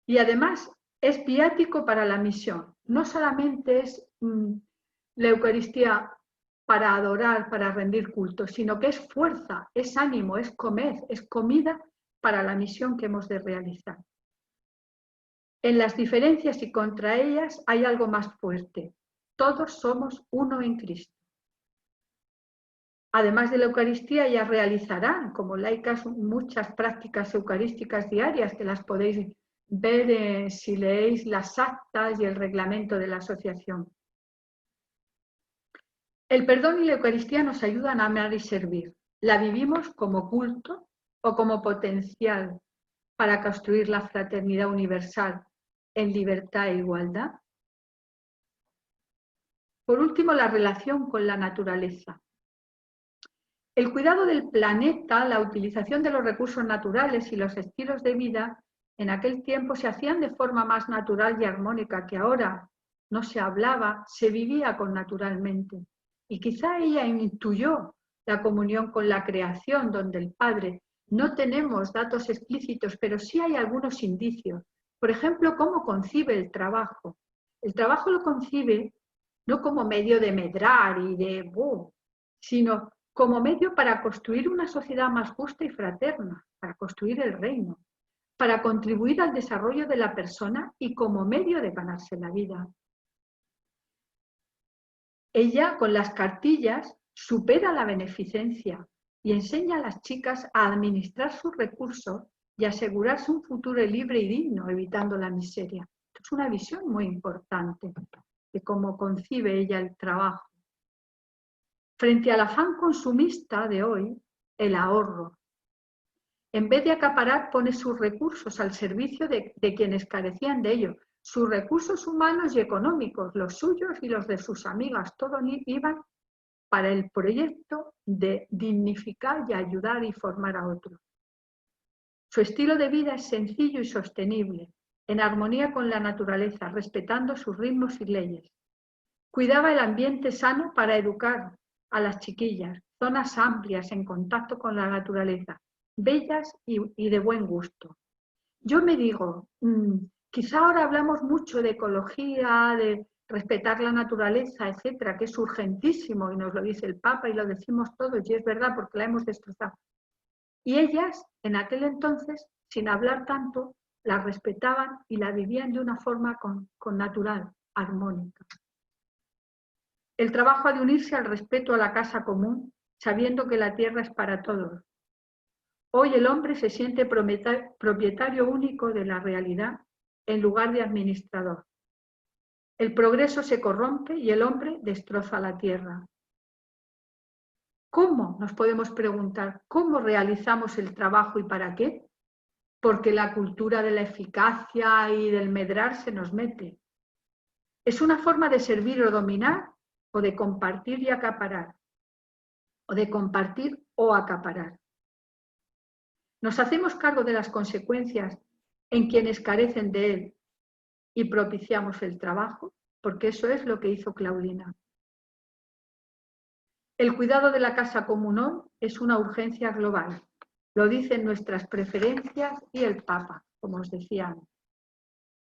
Y además es viático para la misión. No solamente es la Eucaristía para adorar, para rendir culto, sino que es fuerza, es ánimo, es comer, es comida para la misión que hemos de realizar. En las diferencias y contra ellas hay algo más fuerte. Todos somos uno en Cristo. Además de la Eucaristía, ya realizarán como laicas muchas prácticas eucarísticas diarias que las podéis ver si leéis las actas y el reglamento de la asociación. El perdón y la Eucaristía nos ayudan a amar y servir. La vivimos como culto o como potencial para construir la fraternidad universal en libertad e igualdad. Por último, la relación con la naturaleza. El cuidado del planeta, la utilización de los recursos naturales y los estilos de vida en aquel tiempo se hacían de forma más natural y armónica que ahora. No se hablaba, se vivía con naturalmente. Y quizá ella intuyó la comunión con la creación, donde el Padre, no tenemos datos explícitos, pero sí hay algunos indicios. Por ejemplo, cómo concibe el trabajo. El trabajo lo concibe no como medio de medrar y de sino como medio para construir una sociedad más justa y fraterna, para construir el reino, para contribuir al desarrollo de la persona y como medio de ganarse la vida. Ella, con las cartillas, supera la beneficencia y enseña a las chicas a administrar sus recursos y asegurarse un futuro libre y digno, evitando la miseria. Esto es una visión muy importante de cómo concibe ella el trabajo. Frente al afán consumista de hoy, el ahorro. En vez de acaparar, pone sus recursos al servicio de quienes carecían de ello. Sus recursos humanos y económicos, los suyos y los de sus amigas, todos iban para el proyecto de dignificar y ayudar y formar a otros. Su estilo de vida es sencillo y sostenible, en armonía con la naturaleza, respetando sus ritmos y leyes. Cuidaba el ambiente sano para educar a las chiquillas, zonas amplias en contacto con la naturaleza, bellas y de buen gusto. Yo me digo, quizá ahora hablamos mucho de ecología, de respetar la naturaleza, etcétera, que es urgentísimo y nos lo dice el Papa y lo decimos todos y es verdad porque la hemos destrozado. Y ellas, en aquel entonces, sin hablar tanto, la respetaban y la vivían de una forma con natural, armónica. El trabajo ha de unirse al respeto a la casa común, sabiendo que la tierra es para todos. Hoy el hombre se siente propietario único de la realidad en lugar de administrador. El progreso se corrompe y el hombre destroza la tierra. ¿Cómo? Nos podemos preguntar, ¿cómo realizamos el trabajo y para qué? Porque la cultura de la eficacia y del medrar se nos mete. Es una forma de servir o dominar, o de compartir y acaparar, o de compartir o acaparar. Nos hacemos cargo de las consecuencias en quienes carecen de él y propiciamos el trabajo, porque eso es lo que hizo Claudina. El cuidado de la casa comunón es una urgencia global. Lo dicen nuestras preferencias y el Papa, como os decía antes.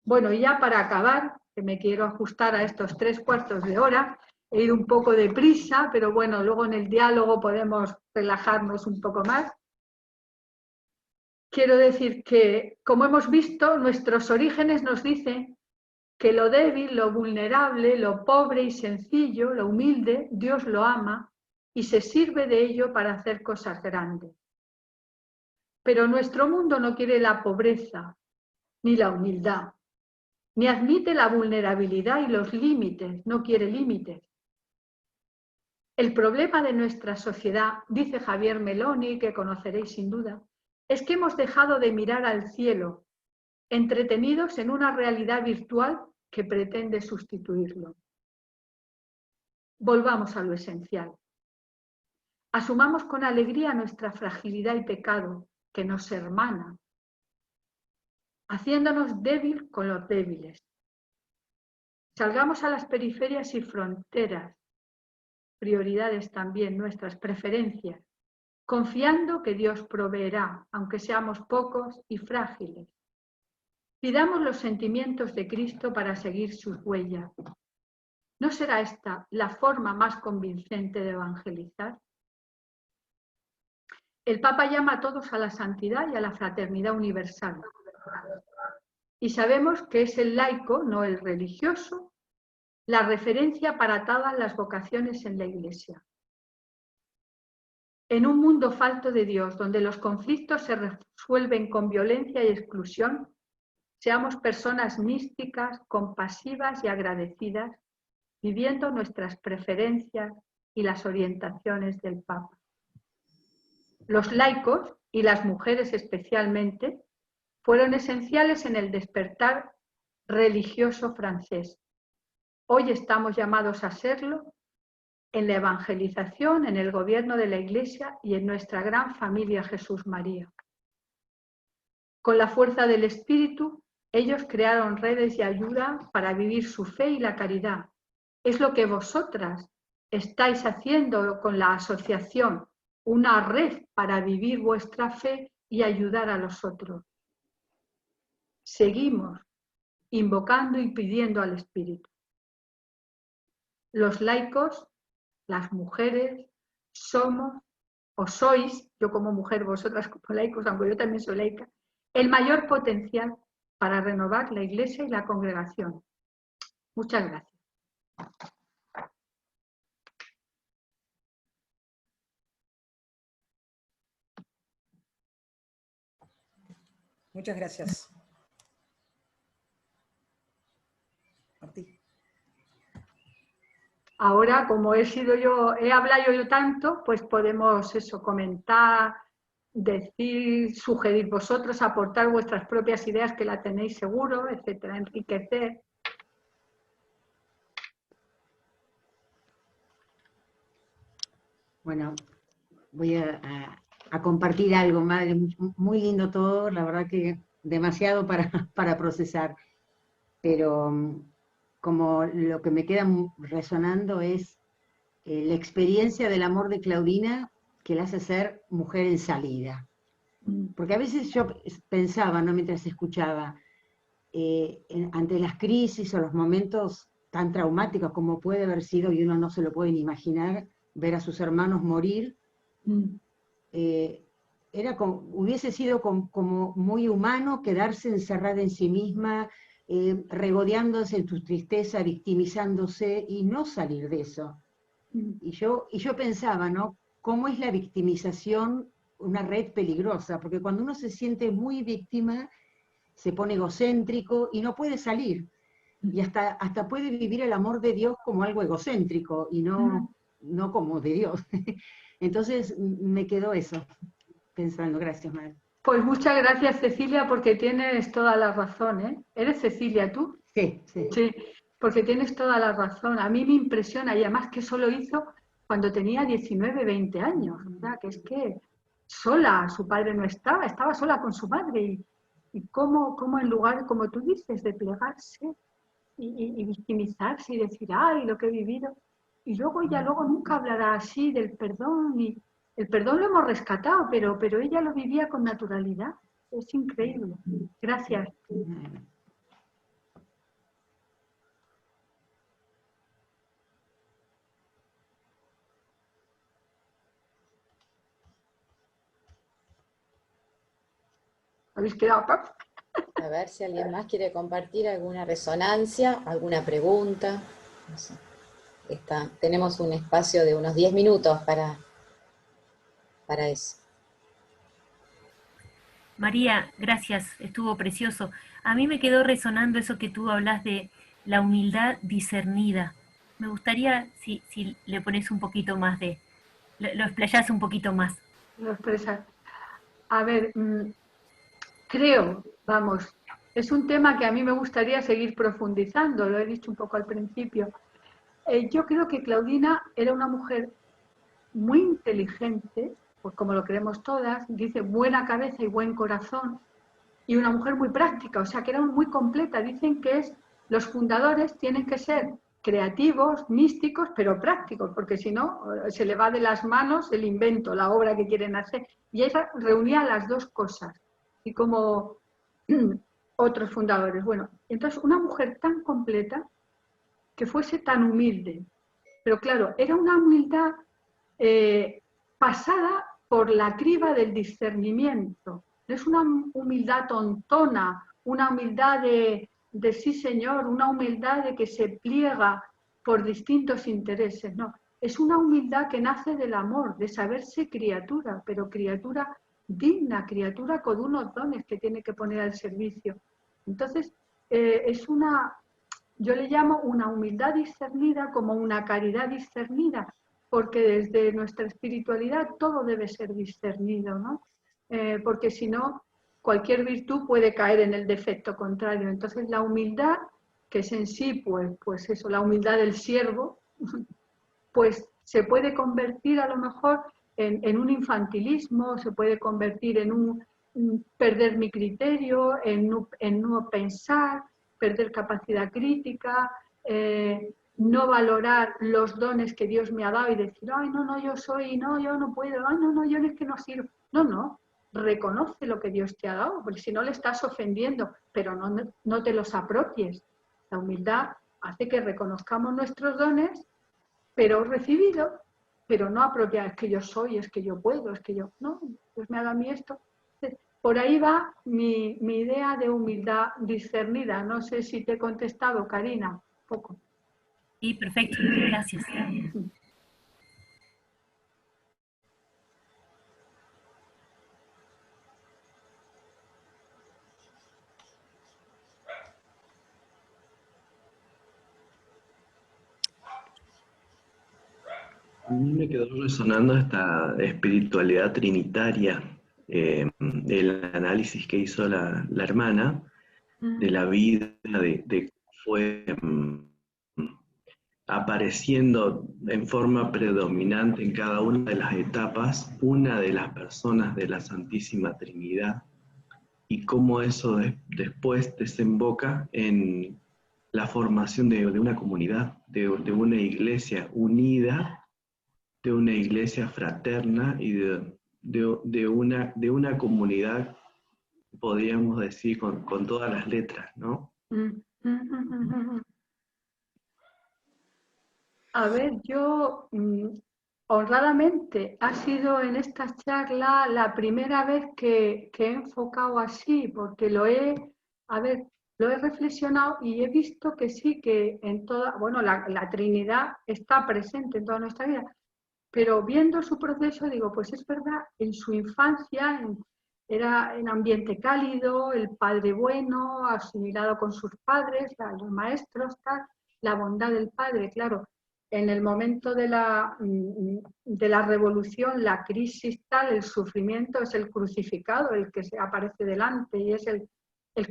Bueno, y ya para acabar, que me quiero ajustar a estos 3/4 de hora, he ido un poco deprisa, pero bueno, luego en el diálogo podemos relajarnos un poco más. Quiero decir que, como hemos visto, nuestros orígenes nos dicen que lo débil, lo vulnerable, lo pobre y sencillo, lo humilde, Dios lo ama y se sirve de ello para hacer cosas grandes. Pero nuestro mundo no quiere la pobreza ni la humildad, ni admite la vulnerabilidad y los límites, no quiere límites. El problema de nuestra sociedad, dice Javier Meloni, que conoceréis sin duda, es que hemos dejado de mirar al cielo, entretenidos en una realidad virtual que pretende sustituirlo. Volvamos a lo esencial. Asumamos con alegría nuestra fragilidad y pecado, que nos hermana, haciéndonos débil con los débiles. Salgamos a las periferias y fronteras, prioridades también, nuestras preferencias, confiando que Dios proveerá, aunque seamos pocos y frágiles. Pidamos los sentimientos de Cristo para seguir sus huellas. ¿No será esta la forma más convincente de evangelizar? El Papa llama a todos a la santidad y a la fraternidad universal. Y sabemos que es el laico, no el religioso, la referencia para todas las vocaciones en la Iglesia. En un mundo falto de Dios, donde los conflictos se resuelven con violencia y exclusión, seamos personas místicas, compasivas y agradecidas, viviendo nuestras preferencias y las orientaciones del Papa. Los laicos, y las mujeres especialmente, fueron esenciales en el despertar religioso francés. Hoy estamos llamados a serlo en la evangelización, en el gobierno de la Iglesia y en nuestra gran familia Jesús María. Con la fuerza del Espíritu, ellos crearon redes de ayuda para vivir su fe y la caridad. Es lo que vosotras estáis haciendo con la asociación, una red para vivir vuestra fe y ayudar a los otros. Seguimos invocando y pidiendo al Espíritu. Los laicos, las mujeres, somos o sois, yo como mujer, vosotras como laicos, aunque yo también soy laica, el mayor potencial para renovar la Iglesia y la congregación. Muchas gracias. Muchas gracias. Martí. Ahora, como he hablado yo tanto, pues podemos eso, comentar, decir, sugerir vosotros, aportar vuestras propias ideas que la tenéis seguro, etcétera, enriquecer. Bueno, voy a compartir algo, madre, muy lindo todo, la verdad que demasiado para procesar, pero como lo que me queda resonando es la experiencia del amor de Claudina que la hace ser mujer en salida. Porque a veces yo pensaba, ¿no?, mientras escuchaba, ante las crisis o los momentos tan traumáticos como puede haber sido, y uno no se lo puede ni imaginar, ver a sus hermanos morir, hubiese sido como muy humano quedarse encerrada en sí misma, regodeándose en su tristeza, victimizándose y no salir de eso. Y yo pensaba, ¿no?, cómo es la victimización una red peligrosa, porque cuando uno se siente muy víctima, se pone egocéntrico y no puede salir. Y hasta puede vivir el amor de Dios como algo egocéntrico y no como de Dios. Entonces me quedó eso, pensando. Gracias, madre. Pues muchas gracias, Cecilia, porque tienes toda la razón, ¿eh? ¿Eres Cecilia tú? Sí, sí. Sí, porque tienes toda la razón. A mí me impresiona, y además que eso lo hizo cuando tenía 19, 20 años, ¿verdad? Que es que sola, su padre no estaba sola con su madre. Y cómo en lugar, como tú dices, de plegarse y victimizarse y decir, ay, lo que he vivido. Y luego ella nunca hablará así del perdón. Y el perdón lo hemos rescatado, pero ella lo vivía con naturalidad. Es increíble. Gracias. ¿Habéis quedado acá? A ver si alguien más quiere compartir alguna resonancia, alguna pregunta. No sé. Tenemos un espacio de unos 10 minutos para eso. María, gracias, estuvo precioso. A mí me quedó resonando eso que tú hablas de la humildad discernida. me gustaría si le pones un poquito más lo explayás un poquito más. Lo expresa. A ver, creo, vamos, es un tema que a mí me gustaría seguir profundizando, lo he dicho un poco al principio. Yo creo que Claudina era una mujer muy inteligente, pues como lo creemos todas, dice buena cabeza y buen corazón, y una mujer muy práctica, o sea que era muy completa. Dicen que los fundadores tienen que ser creativos, místicos, pero prácticos, porque si no, se le va de las manos el invento, la obra que quieren hacer. Y ella reunía las dos cosas, y como otros fundadores. Bueno, entonces una mujer tan completa, que fuese tan humilde, pero claro, era una humildad pasada por la criba del discernimiento. No es una humildad tontona, una humildad de sí señor, una humildad de que se pliega por distintos intereses, no. Es una humildad que nace del amor, de saberse criatura, pero criatura digna, criatura con unos dones que tiene que poner al servicio. Entonces, yo le llamo una humildad discernida como una caridad discernida, porque desde nuestra espiritualidad todo debe ser discernido, ¿no? Porque si no, cualquier virtud puede caer en el defecto contrario. Entonces la humildad, que es en sí, pues eso, la humildad del siervo, pues se puede convertir a lo mejor en un infantilismo, se puede convertir en un perder mi criterio, en no pensar, perder capacidad crítica, no valorar los dones que Dios me ha dado y decir, ay, no, yo soy, no, yo no puedo, ay, no, yo es que no sirvo. No, reconoce lo que Dios te ha dado, porque si no le estás ofendiendo, pero no te los apropies. La humildad hace que reconozcamos nuestros dones, pero recibido, pero no apropiar, es que yo soy, es que yo puedo, es que yo, no, Dios me ha dado a mí esto. Por ahí va mi idea de humildad discernida. No sé si te he contestado, Karina, poco. Sí, perfecto, gracias. A mí me quedó resonando esta espiritualidad trinitaria, el análisis que hizo la hermana de la vida, de fue apareciendo en forma predominante en cada una de las etapas una de las personas de la Santísima Trinidad, y cómo eso después desemboca en la formación de una comunidad, de una iglesia unida, de una iglesia fraterna y de una comunidad, podríamos decir, con todas las letras, ¿no? A ver, yo honradamente ha sido en esta charla la primera vez que he enfocado así, porque lo he reflexionado y he visto que sí, que en toda, bueno, la Trinidad está presente en toda nuestra vida, pero viendo su proceso digo, pues es verdad, en su infancia era en ambiente cálido, el padre bueno, asimilado con sus padres, los maestros, tal, la bondad del padre, claro. En el momento de la revolución, la crisis tal, el sufrimiento, es el crucificado el que se aparece delante y es el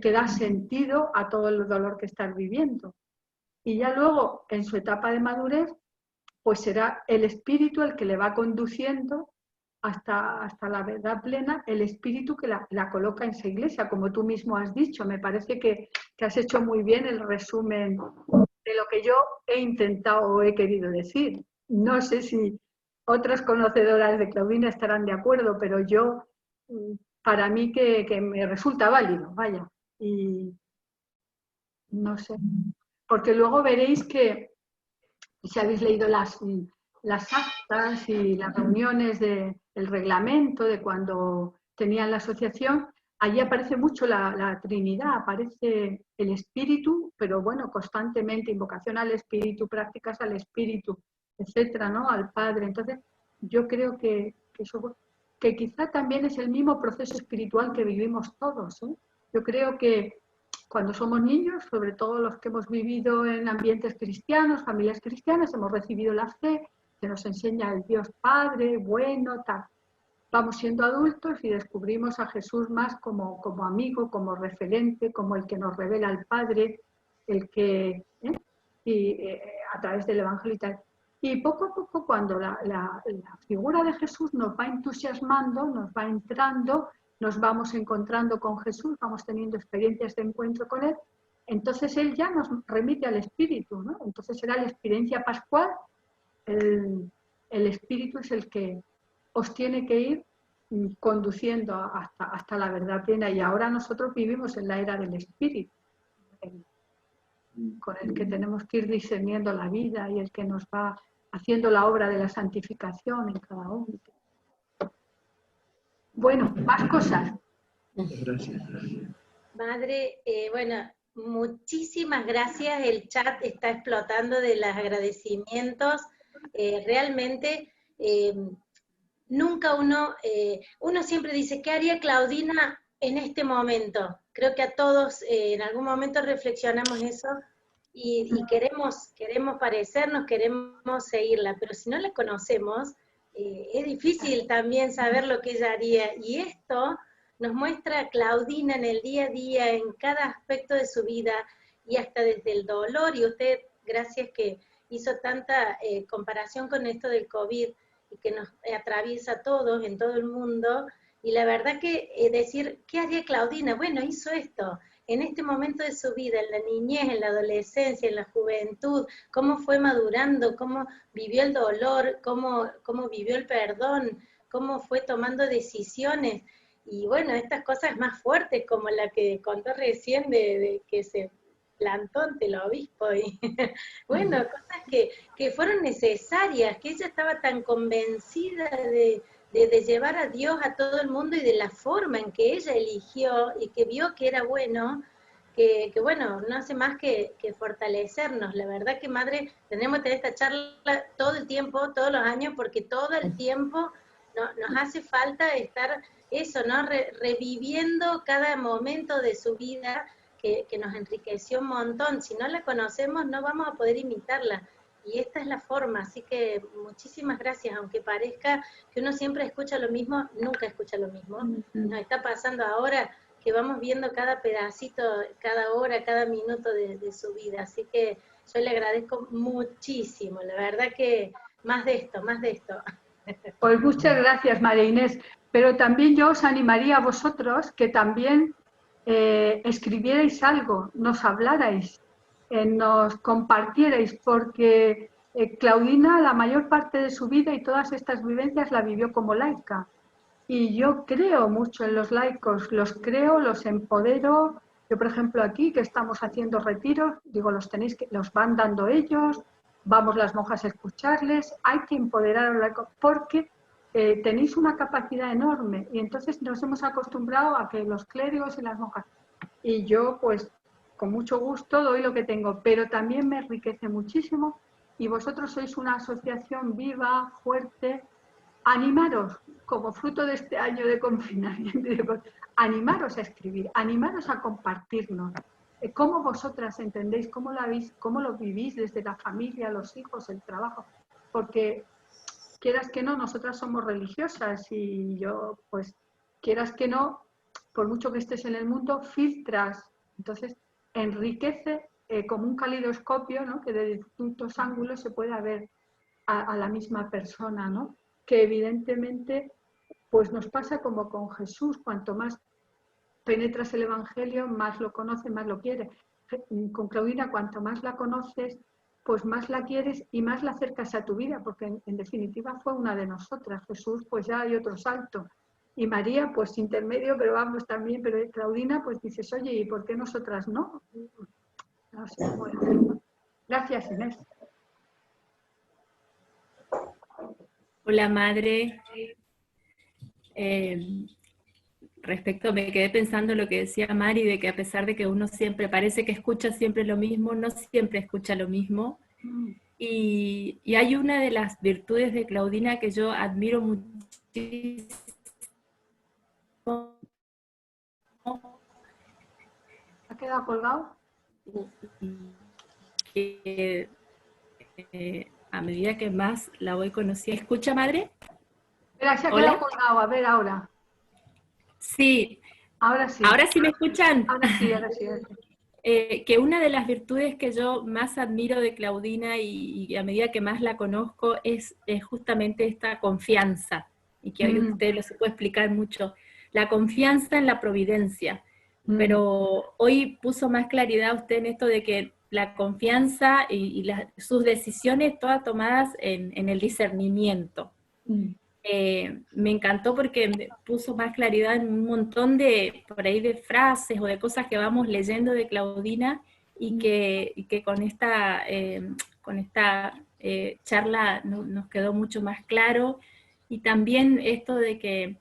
que da sentido a todo el dolor que estás viviendo. Y ya luego, en su etapa de madurez, pues será el espíritu el que le va conduciendo hasta la verdad plena, el espíritu que la coloca en esa iglesia, como tú mismo has dicho. Me parece que has hecho muy bien el resumen de lo que yo he intentado o he querido decir. No sé si otras conocedoras de Claudina estarán de acuerdo, pero yo, para mí que me resulta válido, vaya. Y no sé, porque luego veréis que, si habéis leído las actas y las reuniones del reglamento de cuando tenían la asociación, allí aparece mucho la Trinidad, aparece el Espíritu, pero bueno, constantemente invocación al Espíritu, prácticas al Espíritu, etcétera, ¿no? Al Padre. Entonces, yo creo que quizá también es el mismo proceso espiritual que vivimos todos, ¿eh? Yo creo que Cuando somos niños, sobre todo los que hemos vivido en ambientes cristianos, familias cristianas, hemos recibido la fe, se nos enseña el Dios Padre, bueno, tal. Vamos siendo adultos y descubrimos a Jesús más como amigo, como referente, como el que nos revela al Padre, el que, a través del Evangelio y tal. Y poco a poco, cuando la figura de Jesús nos va entusiasmando, nos va entrando, nos vamos encontrando con Jesús, vamos teniendo experiencias de encuentro con Él, entonces Él ya nos remite al Espíritu, ¿no? Entonces será la experiencia pascual, el Espíritu es el que os tiene que ir conduciendo hasta la verdad plena, y ahora nosotros vivimos en la era del Espíritu, con el que tenemos que ir discerniendo la vida y el que nos va haciendo la obra de la santificación en cada uno. Bueno, más cosas. Gracias. Madre, bueno, muchísimas gracias. El chat está explotando de los agradecimientos. Realmente, nunca uno siempre dice, ¿qué haría Claudina en este momento? Creo que a todos en algún momento reflexionamos eso y queremos parecernos, queremos seguirla, pero si no la conocemos, es difícil también saber lo que ella haría. Y esto nos muestra a Claudina en el día a día, en cada aspecto de su vida, y hasta desde el dolor, y usted, gracias que hizo tanta comparación con esto del COVID, y que nos atraviesa a todos, en todo el mundo, y la verdad que decir, ¿qué haría Claudina? Bueno, hizo esto, en este momento de su vida, en la niñez, en la adolescencia, en la juventud, cómo fue madurando, cómo vivió el dolor, cómo vivió el perdón, cómo fue tomando decisiones, y bueno, estas cosas más fuertes, como la que contó recién de que se plantó ante el obispo, y bueno, cosas que fueron necesarias, que ella estaba tan convencida de llevar a Dios a todo el mundo, y de la forma en que ella eligió, y que vio que era bueno, que bueno, no hace más que fortalecernos. La verdad que, madre, tenemos que tener esta charla todo el tiempo, todos los años, porque todo el tiempo nos hace falta estar eso, ¿no? Reviviendo cada momento de su vida, que nos enriqueció un montón. Si no la conocemos, no vamos a poder imitarla. Y esta es la forma, así que muchísimas gracias, aunque parezca que uno siempre escucha lo mismo, nunca escucha lo mismo. Nos está pasando ahora que vamos viendo cada pedacito, cada hora, cada minuto de su vida, así que yo le agradezco muchísimo, la verdad que más de esto, más de esto. Pues muchas gracias, María Inés, pero también yo os animaría a vosotros que también escribierais algo, nos hablarais, nos compartierais, porque Claudina la mayor parte de su vida y todas estas vivencias la vivió como laica. Y yo creo mucho en los laicos, los creo, los empodero. Yo, por ejemplo, aquí que estamos haciendo retiros, digo, los van dando ellos, vamos las monjas a escucharles, hay que empoderar a los laicos, porque tenéis una capacidad enorme, y entonces nos hemos acostumbrado a que los clérigos y las monjas, y yo pues con mucho gusto doy lo que tengo, pero también me enriquece muchísimo, y vosotros sois una asociación viva, fuerte. Animaros, como fruto de este año de confinamiento, animaros a escribir, animaros a compartirnos. ¿Cómo vosotras entendéis, cómo lo vivís desde la familia, los hijos, el trabajo? Porque quieras que no, nosotras somos religiosas, y yo, pues, quieras que no, por mucho que estés en el mundo, filtras. Entonces, enriquece como un calidoscopio, ¿no? Que de distintos ángulos se pueda ver a la misma persona, ¿no? Que evidentemente pues nos pasa como con Jesús, cuanto más penetras el Evangelio, más lo conoces, más lo quieres. Con Claudina, cuanto más la conoces, pues más la quieres y más la acercas a tu vida, porque en definitiva fue una de nosotras. Jesús, pues ya hay otro salto. Y María, pues intermedio, pero vamos también, pero Claudina, pues dices, oye, ¿y por qué nosotras no? No sé cómo decirlo. Gracias, Inés. Hola, madre. Respecto, me quedé pensando lo que decía Mari, de que a pesar de que uno siempre parece que escucha siempre lo mismo, no siempre escucha lo mismo. Y hay una de las virtudes de Claudina que yo admiro muchísimo, quedado colgado? Que a medida que más la voy conociendo. ¿Escucha, madre? Espera, se ha ¿Hola? quedado colgado, a ver ahora. Sí, Ahora sí. ahora sí me escuchan. Ahora sí, ahora sí. Ahora sí. Que una de las virtudes que yo más admiro de Claudina y a medida que más la conozco es justamente esta confianza, y que hoy usted lo se puede explicar mucho, la confianza en la providencia. Pero hoy puso más claridad usted en esto de que la confianza y sus decisiones todas tomadas en el discernimiento. Me encantó porque me puso más claridad en un montón de, por ahí, de frases o de cosas que vamos leyendo de Claudina y que con esta charla nos quedó mucho más claro. Y también esto de que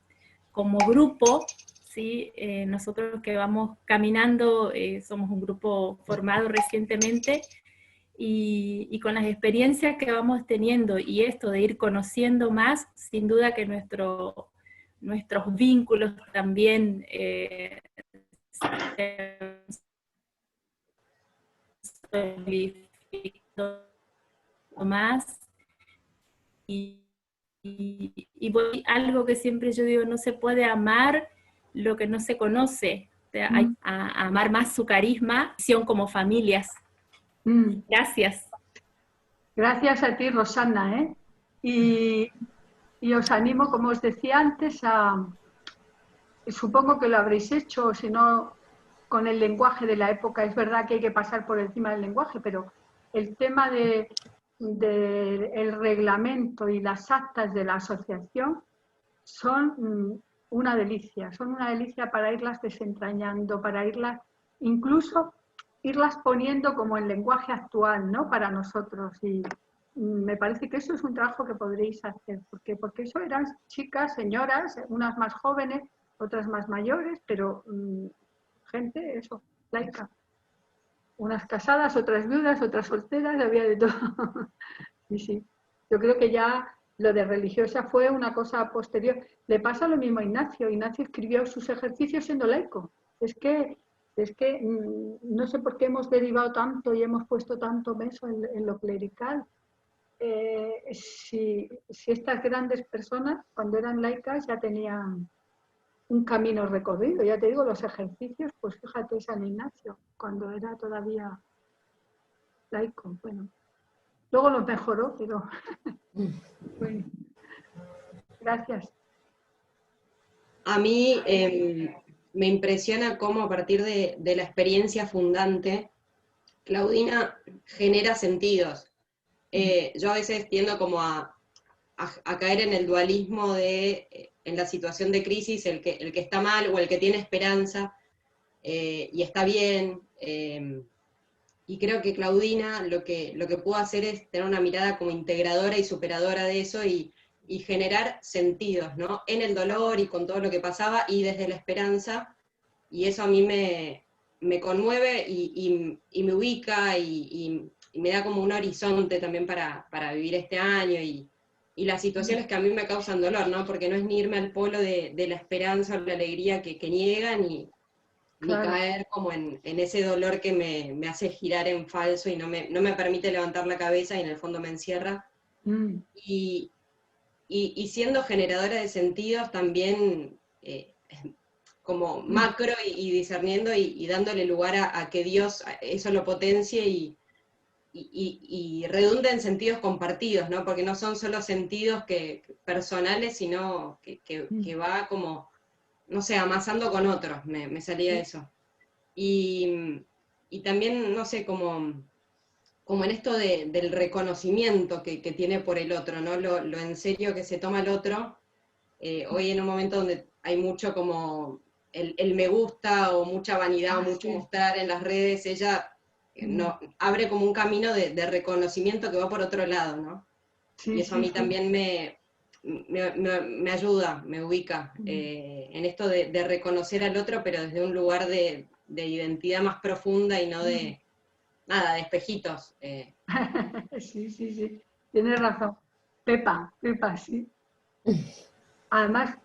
como grupo, ¿sí? Nosotros que vamos caminando, somos un grupo formado recientemente, y con las experiencias que vamos teniendo y esto de ir conociendo más, sin duda que nuestros vínculos también se solidifican más. Algo que siempre yo digo, no se puede amar lo que no se conoce. Hay a amar más su carisma, como familias. Gracias. Gracias a ti, Rosana, ¿eh? Y os animo, como os decía antes, supongo que lo habréis hecho, si no, con el lenguaje de la época. Es verdad que hay que pasar por encima del lenguaje, pero el tema del reglamento y las actas de la asociación son una delicia para irlas desentrañando, para incluso irlas poniendo como en lenguaje actual, ¿no? Para nosotros. Y me parece que eso es un trabajo que podréis hacer, porque eso eran chicas, señoras, unas más jóvenes, otras más mayores, pero gente, eso, laica. Unas casadas, otras viudas, otras solteras, había de todo. Sí, sí. Yo creo que ya lo de religiosa fue una cosa posterior. Le pasa lo mismo a Ignacio. Ignacio escribió sus ejercicios siendo laico. Es que no sé por qué hemos derivado tanto y hemos puesto tanto peso en lo clerical. Si estas grandes personas, cuando eran laicas, ya tenían un camino recorrido. Ya te digo, los ejercicios, pues fíjate, San Ignacio, cuando era todavía laico. Bueno, luego lo mejoró, pero bueno, gracias. A mí me impresiona cómo a partir de la experiencia fundante, Claudina genera sentidos. Yo a veces tiendo como a caer en el dualismo de, en la situación de crisis, el que está mal o el que tiene esperanza, y está bien. Y creo que Claudina lo que pudo hacer es tener una mirada como integradora y superadora de eso y generar sentidos, ¿no? En el dolor y con todo lo que pasaba y desde la esperanza, y eso a mí me conmueve y me ubica y me da como un horizonte también para vivir este año y las situaciones que a mí me causan dolor, ¿no? Porque no es ni irme al polo de la esperanza o la alegría que niegan ni caer como en ese dolor que me hace girar en falso y no me permite levantar la cabeza y en el fondo me encierra. Y siendo generadora de sentidos también como macro y discerniendo y dándole lugar a que Dios eso lo potencie y redunda en sentidos compartidos, ¿no? Porque no son solo sentidos personales, sino que va como, no sé, amasando con otros, me salía eso. Y también, no sé, como en esto del reconocimiento que tiene por el otro, ¿no? Lo en serio que se toma el otro. Hoy en un momento donde hay mucho como el me gusta o mucha vanidad o mucho mostrar en las redes, ella abre como un camino de reconocimiento que va por otro lado, ¿no? Sí, y eso a mí también me ayuda, me ubica en esto de reconocer al otro, pero desde un lugar de identidad más profunda y no de nada, de espejitos. Sí, tienes razón. Pepa, sí. Además,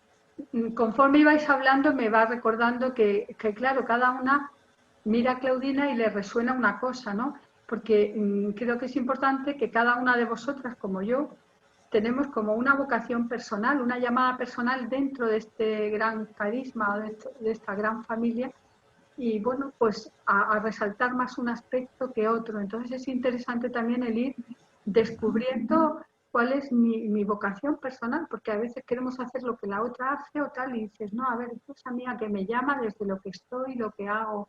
conforme ibais hablando, me va recordando que claro, cada una mira a Claudina y le resuena una cosa, ¿no? Porque creo que es importante que cada una de vosotras, como yo, tenemos como una vocación personal, una llamada personal dentro de este gran carisma, de esta gran familia, y bueno, pues a resaltar más un aspecto que otro. Entonces es interesante también el ir descubriendo cuál es mi vocación personal, porque a veces queremos hacer lo que la otra hace o tal, y dices, no, a ver, esto es a mí a que me llama desde lo que estoy, lo que hago,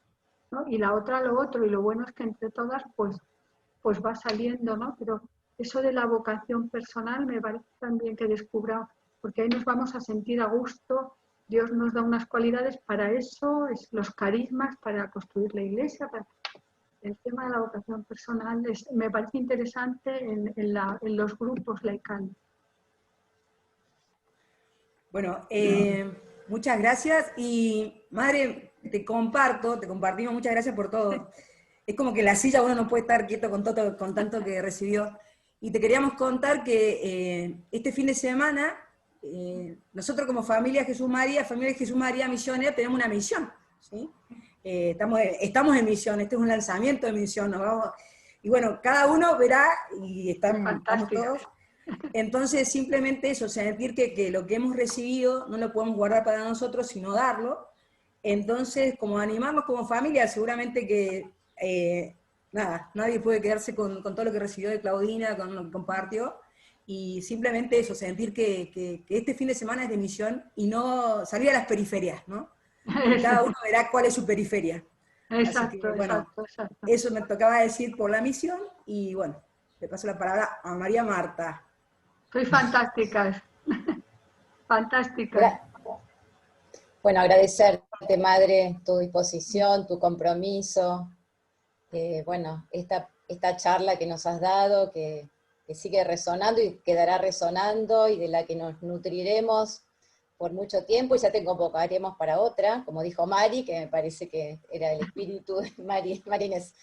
¿no? Y la otra lo otro, y lo bueno es que entre todas pues va saliendo, ¿no? Pero eso de la vocación personal me parece también que descubra, porque ahí nos vamos a sentir a gusto. Dios nos da unas cualidades para eso, los carismas para construir la iglesia. El tema de la vocación personal me parece interesante en los grupos laicales. Bueno, muchas gracias. Y madre, te compartimos, muchas gracias por todo. Es como que la silla uno no puede estar quieto con tanto que recibió. Y te queríamos contar que este fin de semana, nosotros como familia Jesús María Misionera, tenemos una misión, ¿sí? Estamos en misión, este es un lanzamiento de misión, y bueno, cada uno verá, y estamos todos. Entonces, simplemente eso, sentir que lo que hemos recibido no lo podemos guardar para nosotros, sino darlo. Entonces, como animarnos como familia, seguramente que nadie puede quedarse con todo lo que recibió de Claudina, con lo que compartió, y simplemente eso, sentir que este fin de semana es de misión y no salir a las periferias, ¿no? Y cada uno verá cuál es su periferia. Exacto, que, bueno, exacto. Eso me tocaba decir por la misión, y bueno, le paso la palabra a María Marta. Soy fantásticas. Fantásticas. Bueno, agradecerte, Madre, tu disposición, tu compromiso. Bueno, esta charla que nos has dado, que sigue resonando y quedará resonando, y de la que nos nutriremos por mucho tiempo, y ya te convocaremos para otra, como dijo Mari, que me parece que era el espíritu de Marines.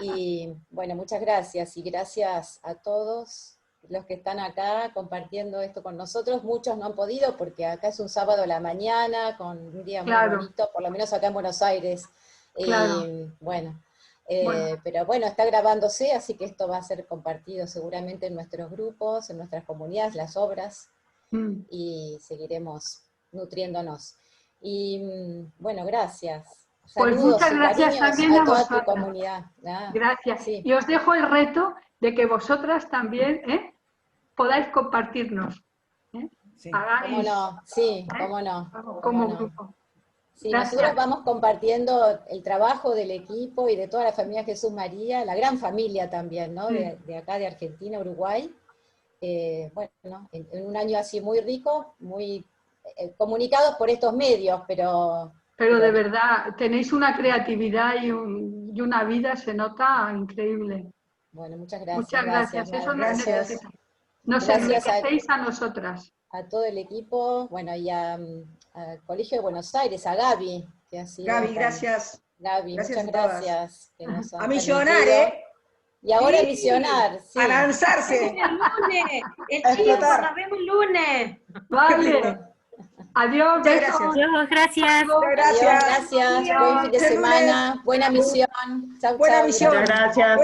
Y bueno, muchas gracias, y gracias a todos los que están acá compartiendo esto con nosotros. Muchos no han podido, porque acá es un sábado a la mañana, con un día muy bonito, por lo menos acá en Buenos Aires. Claro. Bueno, pero bueno, está grabándose, así que esto va a ser compartido seguramente en nuestros grupos, en nuestras comunidades, las obras, y seguiremos nutriéndonos. Y bueno, gracias. Pues Saludos, muchas gracias también a toda vosotras. tu comunidad. Gracias. Sí. Y os dejo el reto de que vosotras también podáis compartirnos. Sí. Hagáis, ¿Cómo no? Sí, cómo no. Como grupo. Sí, Gracias. nosotros vamos compartiendo el trabajo del equipo y de toda la familia Jesús María, la gran familia también, ¿no? De acá, de Argentina, Uruguay. Bueno, en un año así muy rico, muy comunicados por estos medios, pero de verdad, tenéis una creatividad y una vida, se nota increíble. Bueno, muchas gracias. Muchas gracias. Eso gracias. Nos enriquecéis a nosotras. A todo el equipo, bueno, y al Colegio de Buenos Aires, a Gaby, que ha sido... Gaby, gracias. Gaby, gracias muchas gracias. Que nos a misionar, Y ahora misionar, sí. A lanzarse. El lunes, nos vemos el lunes. Vale. Adiós. Muchas gracias. Adiós, gracias. Gracias. Buen fin de semana. Buena misión. Chau, Buena chau. misión. Muchas gracias.